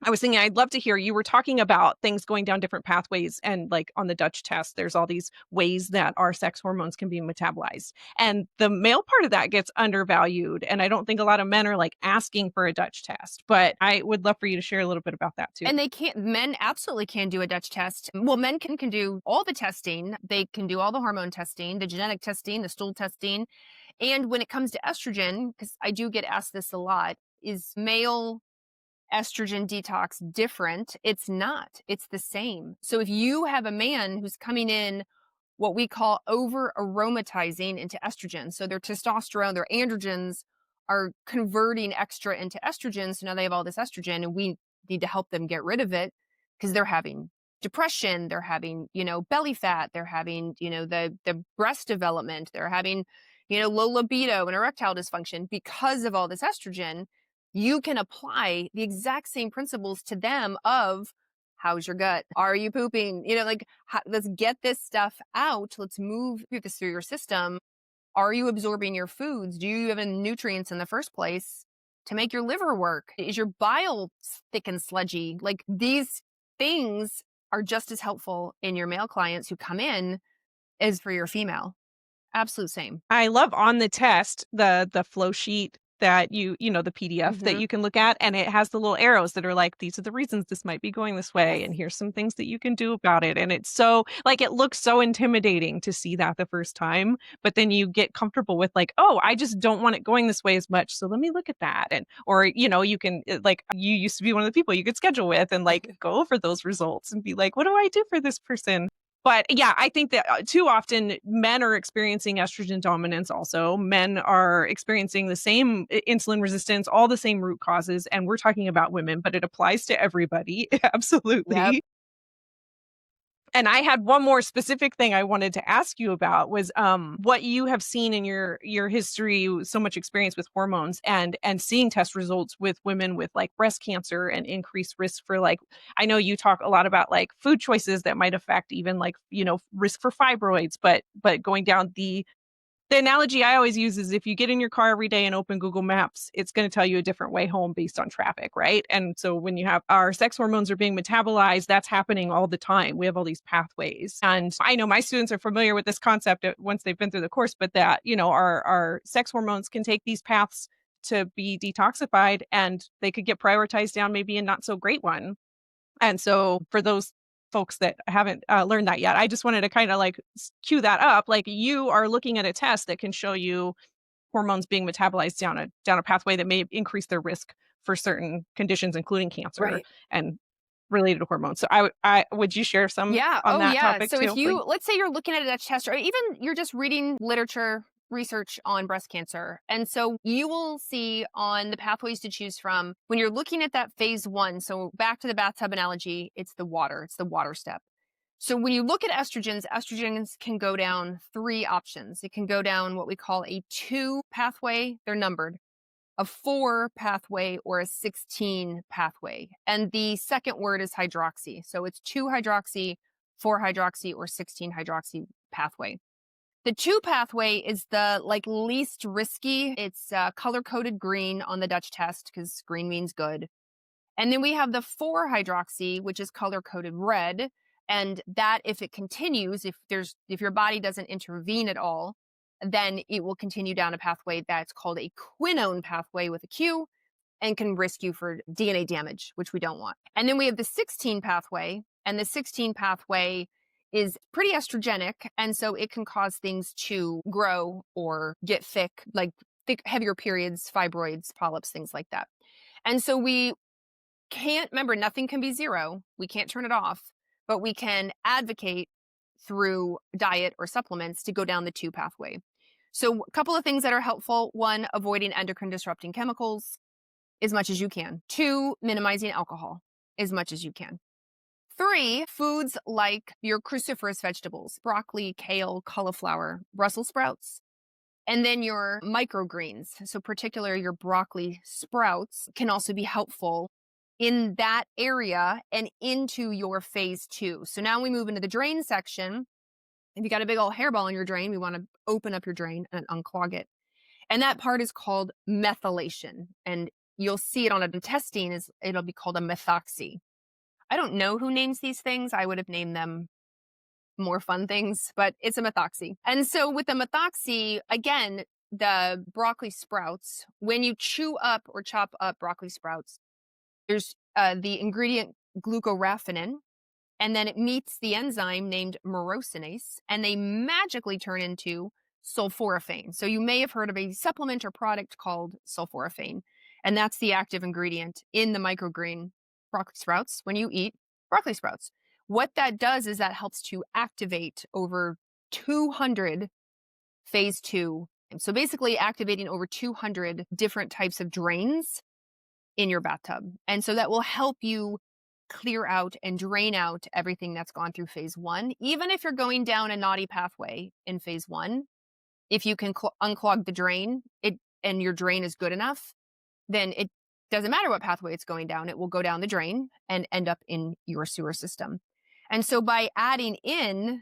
I was thinking I'd love to hear you were talking about things going down different pathways and like on the Dutch test, there's all these ways that our sex hormones can be metabolized. And the male part of that gets undervalued. And I don't think a lot of men are like asking for a Dutch test, but I would love for you to share a little bit about that too. And men absolutely can do a Dutch test. Well, men can do all the testing. They can do all the hormone testing, the genetic testing, the stool testing. And when it comes to estrogen, because I do get asked this a lot, is male estrogen detox different? It's not. It's the same. So if you have a man who's coming in what we call over aromatizing into estrogen, so their testosterone, their androgens are converting extra into estrogen. So now they have all this estrogen and we need to help them get rid of it because they're having depression, they're having, belly fat, they're having, the breast development, they're having, low libido and erectile dysfunction because of all this estrogen. You can apply the exact same principles to them of how's your gut? Are you pooping? Let's get this stuff out. Let's move this through your system. Are you absorbing your foods? Do you have any nutrients in the first place to make your liver work? Is your bile thick and sludgy? Like these things are just as helpful in your male clients who come in as for your female. Absolute same. I love on the test, the flow sheet that the PDF that Mhm. you can look at, and it has the little arrows that are like, these are the reasons this might be going this way, Yes. and here's some things that you can do about it. And it's so like it looks so intimidating to see that the first time, but then you get comfortable with like, oh, I just don't want it going this way as much. So let me look at that. And or you can like you used to be one of the people you could schedule with and like go over those results and be like, what do I do for this person? But yeah, I think that too often men are experiencing estrogen dominance also. Men are experiencing the same insulin resistance, all the same root causes. And we're talking about women, but it applies to everybody. Yep. Absolutely. And I had one more specific thing I wanted to ask you about was what you have seen in your history, so much experience with hormones and seeing test results with women with like breast cancer and increased risk for like I know you talk a lot about like food choices that might affect even like risk for fibroids, but going down the analogy I always use is if you get in your car every day and open Google Maps, it's going to tell you a different way home based on traffic, right? And so when you have our sex hormones are being metabolized, that's happening all the time. We have all these pathways. And I know my students are familiar with this concept once they've been through the course, but that, our sex hormones can take these paths to be detoxified and they could get prioritized down maybe a not so great one. And so for those folks that haven't learned that yet, I just wanted to kind of like cue that up. Like you are looking at a test that can show you hormones being metabolized down a pathway that may increase their risk for certain conditions, including cancer Right. and related hormones. So I would you share some Yeah. on Oh, that yeah. topic So if too, please? let's say you're looking at a Dutch test, or even you're just reading literature research on breast cancer. And so you will see on the pathways to choose from when you're looking at that phase one. So back to the bathtub analogy, it's the water step. So when you look at estrogens, estrogens can go down three options. It can go down what we call a 2 pathway, they're numbered, a 4 pathway, or a 16 pathway. And the second word is hydroxy. So it's 2 hydroxy, 4 hydroxy, or 16 hydroxy pathway. The 2 pathway is the least risky. It's color coded green on the Dutch test because green means good. And then we have the 4 hydroxy, which is color coded red. And that, if it continues, if your body doesn't intervene at all, then it will continue down a pathway that's called a quinone pathway with a Q, and can risk you for DNA damage, which we don't want. And then we have the 16 pathway, and the 16 pathway is pretty estrogenic. And so it can cause things to grow or get thick, like heavier periods, fibroids, polyps, things like that. And so we can't, remember, nothing can be zero. We can't turn it off, but we can advocate through diet or supplements to go down the 2 pathway. So a couple of things that are helpful. 1, avoiding endocrine disrupting chemicals as much as you can. 2, minimizing alcohol as much as you can. 3, foods like your cruciferous vegetables, broccoli, kale, cauliflower, Brussels sprouts, and then your microgreens. So particularly your broccoli sprouts can also be helpful in that area and into your phase 2. So now we move into the drain section. If you got a big old hairball in your drain, we want to open up your drain and unclog it. And that part is called methylation. And you'll see it on a testing, it'll be called a methoxy. I don't know who names these things. I would have named them more fun things, but it's a methoxy. And so with the methoxy, again, the broccoli sprouts, when you chew up or chop up broccoli sprouts, there's the ingredient glucoraphanin, and then it meets the enzyme named myrosinase, and they magically turn into sulforaphane. So you may have heard of a supplement or product called sulforaphane, and that's the active ingredient in the microgreen broccoli sprouts when you eat broccoli sprouts. What that does is that helps to activate over 200 phase 2. And so basically activating over 200 different types of drains in your bathtub. And so that will help you clear out and drain out everything that's gone through phase 1. Even if you're going down a naughty pathway in phase 1, if you can unclog the drain and your drain is good enough, then it doesn't matter what pathway it's going down. It will go down the drain and end up in your sewer system. And so by adding in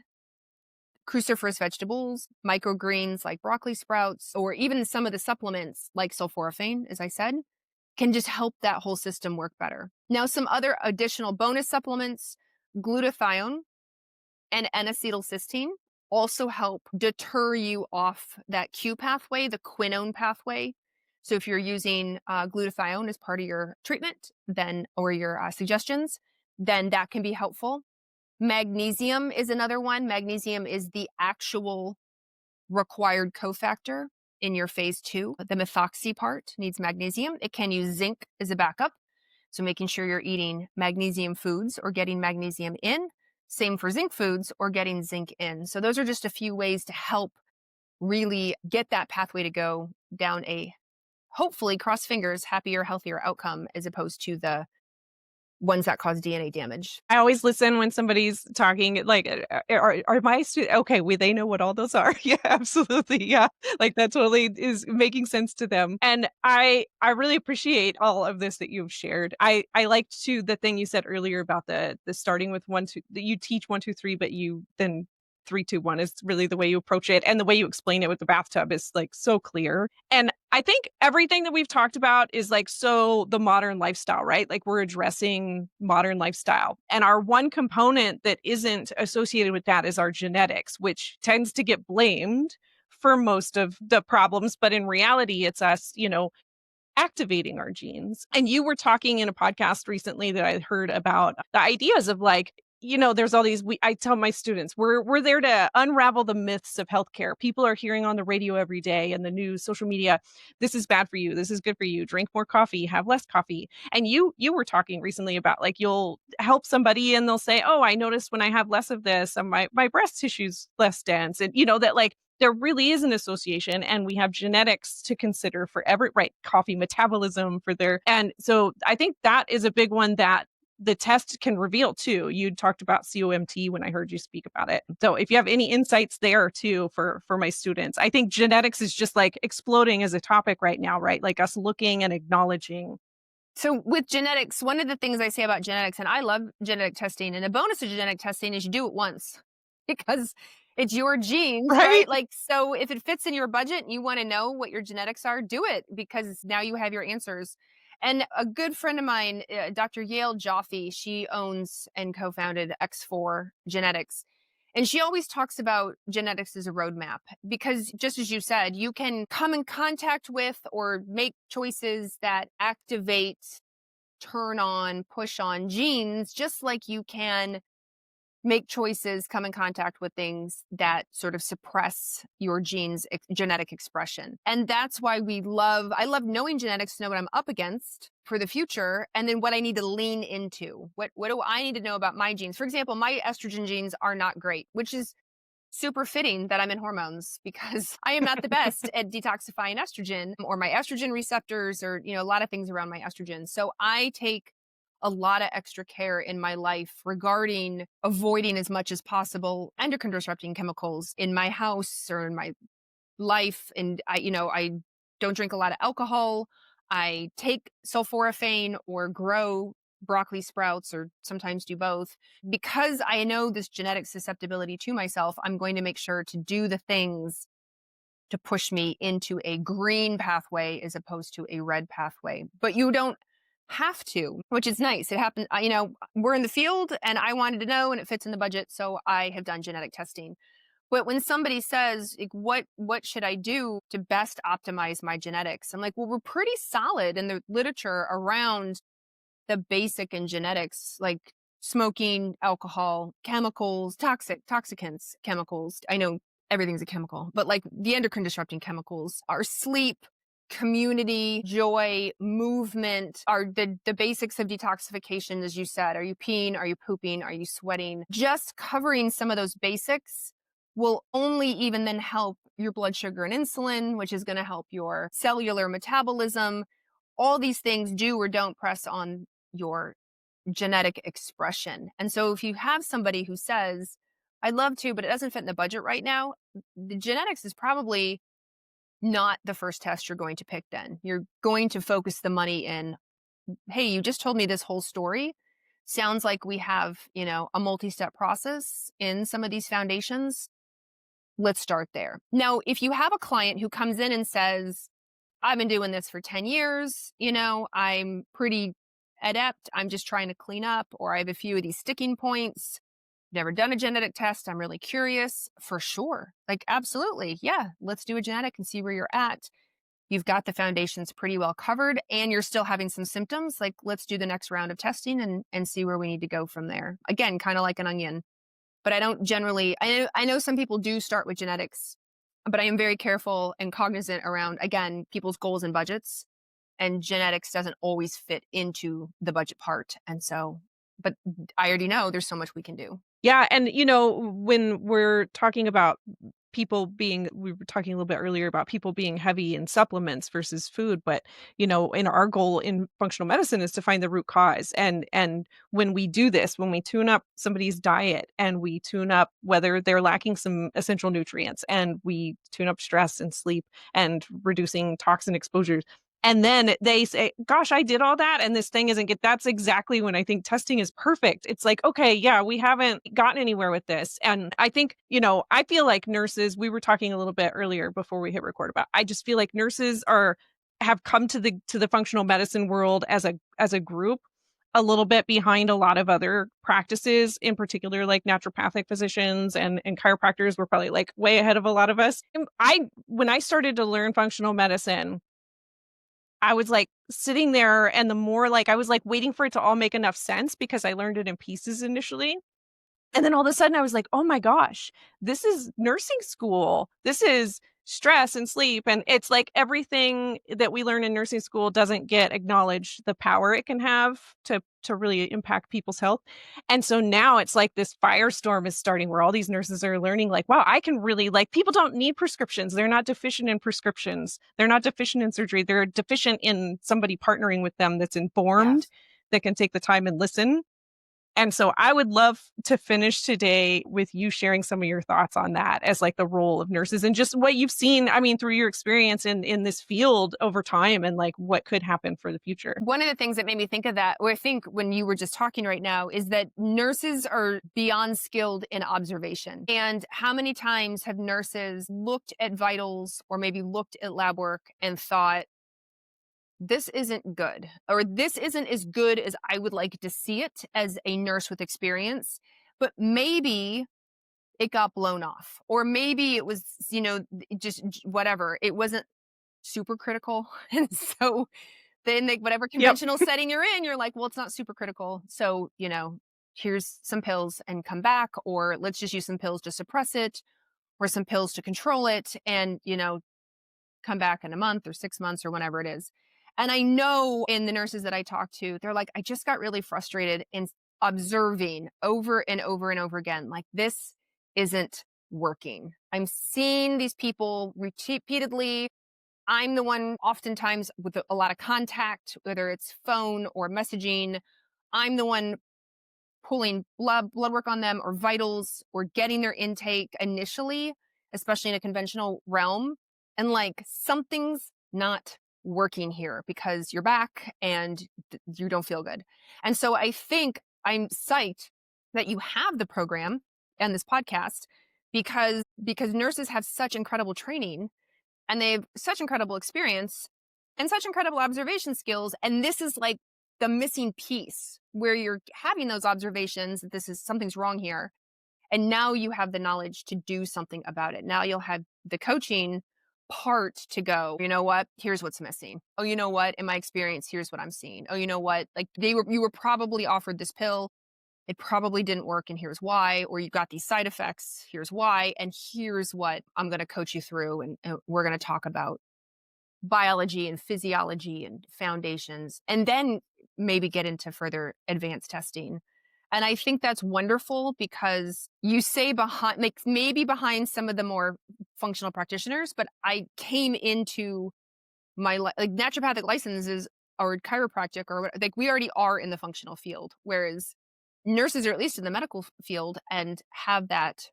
cruciferous vegetables, microgreens like broccoli sprouts, or even some of the supplements like sulforaphane, as I said, can just help that whole system work better. Now, some other additional bonus supplements, glutathione and N-acetylcysteine, also help deter you off that Q pathway, the quinone pathway. So if you're using glutathione as part of your treatment, or your suggestions, then that can be helpful. Magnesium is another one. Magnesium is the actual required cofactor in your phase 2. The methoxy part needs magnesium. It can use zinc as a backup. So making sure you're eating magnesium foods or getting magnesium in. Same for zinc foods or getting zinc in. So those are just a few ways to help really get that pathway to go down a, hopefully, cross fingers, happier, healthier outcome, as opposed to the ones that cause DNA damage. I always listen when somebody's talking, like, are my students, okay, they know what all those are. Yeah, absolutely. Yeah. Like that totally is making sense to them. And I really appreciate all of this that you've shared. I liked too the thing you said earlier about the starting with 1, 2, that you teach 1, 2, 3, but you then 3, 2, 1 is really the way you approach it. And the way you explain it with the bathtub is like so clear. And I think everything that we've talked about is like, so the modern lifestyle, right? Like we're addressing modern lifestyle. And our one component that isn't associated with that is our genetics, which tends to get blamed for most of the problems. But in reality, it's us, activating our genes. And you were talking in a podcast recently that I heard about the ideas of like, there's all these, I tell my students, we're there to unravel the myths of healthcare. People are hearing on the radio every day and the news, social media, this is bad for you. This is good for you. Drink more coffee, have less coffee. And you were talking recently about like, you'll help somebody and they'll say, oh, I noticed when I have less of this, my breast tissue's less dense. And that like, there really is an association, and we have genetics to consider for every right coffee metabolism for their, and so I think that is a big one that the test can reveal too. You talked about COMT when I heard you speak about it. So if you have any insights there too for my students, I think genetics is just like exploding as a topic right now, right? Like us looking and acknowledging. So with genetics, one of the things I say about genetics, and I love genetic testing, and a bonus of genetic testing is you do it once because it's your genes, Right? right? Like, so if it fits in your budget and you want to know what your genetics are, do it because now you have your answers. And a good friend of mine, Dr. Yale Joffe, she owns and co-founded X4 Genetics. And she always talks about genetics as a roadmap because, just as you said, you can come in contact with or make choices that activate, turn on, push on genes, just like you can make choices, come in contact with things that sort of suppress your genes' genetic expression. And that's why I love knowing genetics to know what I'm up against for the future and then what I need to lean into. What do I need to know about my genes? For example, my estrogen genes are not great, which is super fitting that I'm in hormones because I am not the best at detoxifying estrogen or my estrogen receptors or, a lot of things around my estrogen. So I take a lot of extra care in my life regarding avoiding as much as possible endocrine disrupting chemicals in my house or in my life. And I don't drink a lot of alcohol. I take sulforaphane or grow broccoli sprouts or sometimes do both. Because I know this genetic susceptibility to myself, I'm going to make sure to do the things to push me into a green pathway as opposed to a red pathway. But you don't have to, which is nice. It happened, we're in the field and I wanted to know and it fits in the budget. So I have done genetic testing. But when somebody says, like, what should I do to best optimize my genetics? I'm like, well, we're pretty solid in the literature around the basic in genetics, like smoking, alcohol, chemicals, toxicants, chemicals. I know everything's a chemical, but like the endocrine disrupting chemicals, our sleep, community, joy, movement are the basics of detoxification, as you said. Are you peeing? Are you pooping? Are you sweating? Just covering some of those basics will only even then help your blood sugar and insulin, which is going to help your cellular metabolism. All these things do or don't press on your genetic expression. And so if you have somebody who says, I'd love to, but it doesn't fit in the budget right now, the genetics is probably not the first test you're going to pick then. You're going to focus the money in, hey, you just told me this whole story. Sounds like we have, a multi-step process in some of these foundations. Let's start there. Now, if you have a client who comes in and says, I've been doing this for 10 years, I'm pretty adept. I'm just trying to clean up, or I have a few of these sticking points. Never done a genetic test. I'm really curious. For sure. Like, absolutely. Yeah. Let's do a genetic and see where you're at. You've got the foundations pretty well covered and you're still having some symptoms. Like, let's do the next round of testing and see where we need to go from there. Again, kind of like an onion. But I don't generally, I know some people do start with genetics, but I am very careful and cognizant around, again, people's goals and budgets. And genetics doesn't always fit into the budget part. And so, but I already know there's so much we can do. Yeah, and when we're talking about we were talking a little bit earlier about people being heavy in supplements versus food, but in our goal in functional medicine is to find the root cause. And when we do this, when we tune up somebody's diet and we tune up whether they're lacking some essential nutrients and we tune up stress and sleep and reducing toxin exposures, and then they say, gosh, I did all that and this thing isn't get, that's exactly when I think testing is perfect. It's like, okay, yeah, we haven't gotten anywhere with this. And I think, I feel like nurses, we were talking a little bit earlier before we hit record about, I just feel like nurses have come to the functional medicine world as a group a little bit behind a lot of other practices, in particular like naturopathic physicians and chiropractors were probably like way ahead of a lot of us. And when I started to learn functional medicine, I was, like, sitting there and the more, like I was, like, waiting for it to all make enough sense because I learned it in pieces initially, and then all of a sudden I was like, "Oh my gosh, this is nursing school. This is stress and sleep. And it's like everything that we learn in nursing school doesn't get acknowledged the power it can have to really impact people's health. And so now it's like this firestorm is starting where all these nurses are learning like, wow, I can really like people don't need prescriptions. They're not deficient in prescriptions. They're not deficient in surgery. They're deficient in somebody partnering with them that's informed, Yes. that can take the time and listen. And so I would love to finish today with you sharing some of your thoughts on that as like the role of nurses and just what you've seen, I mean, through your experience in this field over time and like what could happen for the future. One of the things that made me think of that, or I think when you were just talking right now, is that nurses are beyond skilled in observation. And how many times have nurses looked at vitals or maybe looked at lab work and thought, this isn't good, or this isn't as good as I would like to see it as a nurse with experience, but maybe it got blown off, or maybe it was, just whatever. It wasn't super critical. And so then whatever Yep. conventional setting you're in, you're like, well, it's not super critical. So, here's some pills and come back, or let's just use some pills to suppress it, or some pills to control it. And, come back in a month or 6 months or whenever it is. And I know in the nurses that I talk to, they're like, I just got really frustrated in observing over and over and over again, like, this isn't working. I'm seeing these people repeatedly. I'm the one oftentimes with a lot of contact, whether it's phone or messaging. I'm the one pulling blood work on them or vitals or getting their intake initially, especially in a conventional realm. And like, something's not working here because you're back and you don't feel good. And so I think I'm psyched that you have the program and this podcast, because nurses have such incredible training and they have such incredible experience and such incredible observation skills. And this is like the missing piece where you're having those observations that something's wrong here. And now you have the knowledge to do something about it. Now you'll have the coaching part to go, you know what, here's what's missing. Oh, you know what, in my experience, here's what I'm seeing. Oh, you know what, like, you were probably offered this pill. It probably didn't work, and here's why, or you got these side effects, here's why, and here's what I'm going to coach you through. And we're going to talk about biology and physiology and foundations, and then maybe get into further advanced testing. And I think that's wonderful because you say behind, like, maybe behind some of the more functional practitioners, but I came into my like naturopathic licenses or chiropractic or like, we already are in the functional field, whereas nurses are at least in the medical field and have that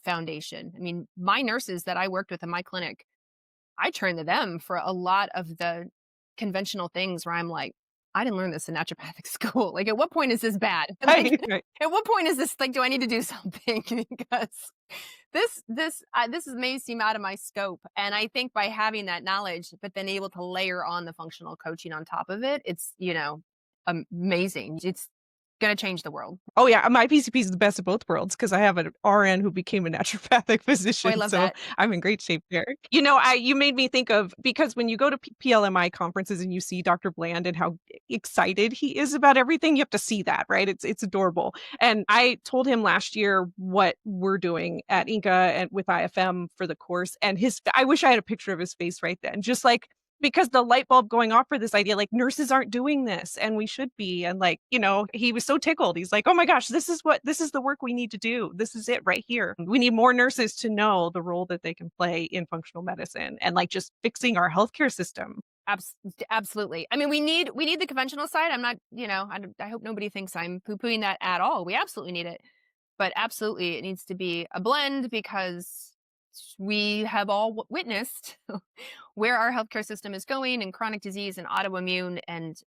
foundation. I mean, my nurses that I worked with in my clinic, I turn to them for a lot of the conventional things where I'm like, I didn't learn this in naturopathic school. Like, at what point is this bad? Like, Right, right. at what point is this like, do I need to do something? Because this may seem out of my scope. And I think by having that knowledge, but then able to layer on the functional coaching on top of it, it's, amazing. It's going to change the world. Oh yeah, my PCP is the best of both worlds because I have an RN who became a naturopathic Oh, I physician, love so that. I'm in great shape there. You made me think of because when you go to PLMI conferences and you see Dr. Bland and how excited he is about everything, you have to see that, right? It's adorable. And I told him last year what we're doing at Inca and with IFM for the course, and I wish I had a picture of his face right then, just like because the light bulb going off for this idea, like nurses aren't doing this and we should be. And like, he was so tickled. He's like, oh my gosh, this is the work we need to do. This is it right here. We need more nurses to know the role that they can play in functional medicine and like just fixing our healthcare system. Absolutely. I mean, we need the conventional side. I'm not, I hope nobody thinks I'm poo-pooing that at all. We absolutely need it. But absolutely, it needs to be a blend because we have all witnessed where our healthcare system is going, and chronic disease and autoimmune and,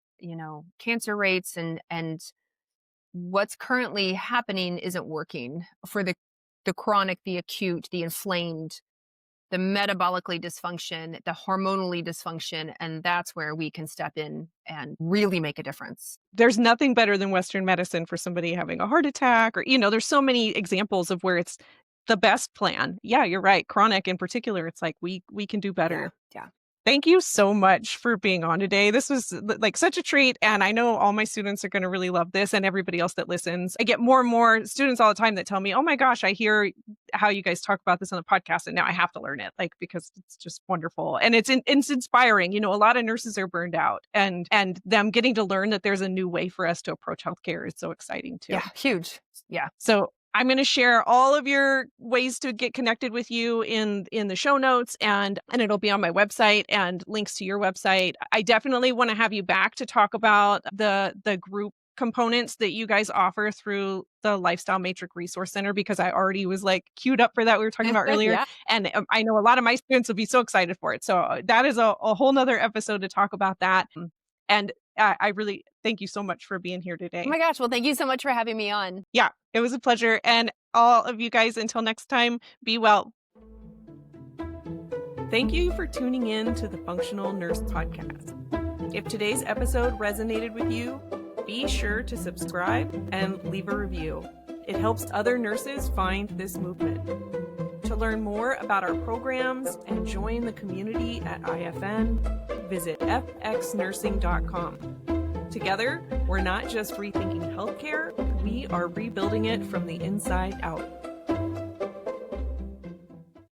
cancer rates, and what's currently happening isn't working for the chronic, the acute, the inflamed, the metabolically dysfunction, the hormonally dysfunction. And that's where we can step in and really make a difference. There's nothing better than Western medicine for somebody having a heart attack or, there's so many examples of where it's the best plan. Yeah, you're right. Chronic in particular, it's like we can do Yeah. better. Yeah. Thank you so much for being on today. This was like such a treat. And I know all my students are going to really love this and everybody else that listens. I get more and more students all the time that tell me, oh my gosh, I hear how you guys talk about this on the podcast and now I have to learn it, like, because it's just wonderful. And it's inspiring. You know, a lot of nurses are burned out and them getting to learn that there's a new way for us to approach healthcare is so exciting too. Yeah, huge. Yeah. So I'm going to share all of your ways to get connected with you in the show notes, and it'll be on my website and links to your website. I definitely want to have you back to talk about the group components that you guys offer through the Lifestyle Matrix Resource Center, because I already was like queued up for that we were talking about earlier. Yeah. And I know a lot of my students will be so excited for it. So that is a whole nother episode to talk about that. And I really thank you so much for being here today. Oh my gosh. Well, thank you so much for having me on. Yeah, it was a pleasure. And all of you guys, until next time, be well. Thank you for tuning in to the Functional Nurse Podcast. If today's episode resonated with you, be sure to subscribe and leave a review. It helps other nurses find this movement. To learn more about our programs and join the community at IFN, visit fxnursing.com. Together, we're not just rethinking healthcare, we are rebuilding it from the inside out.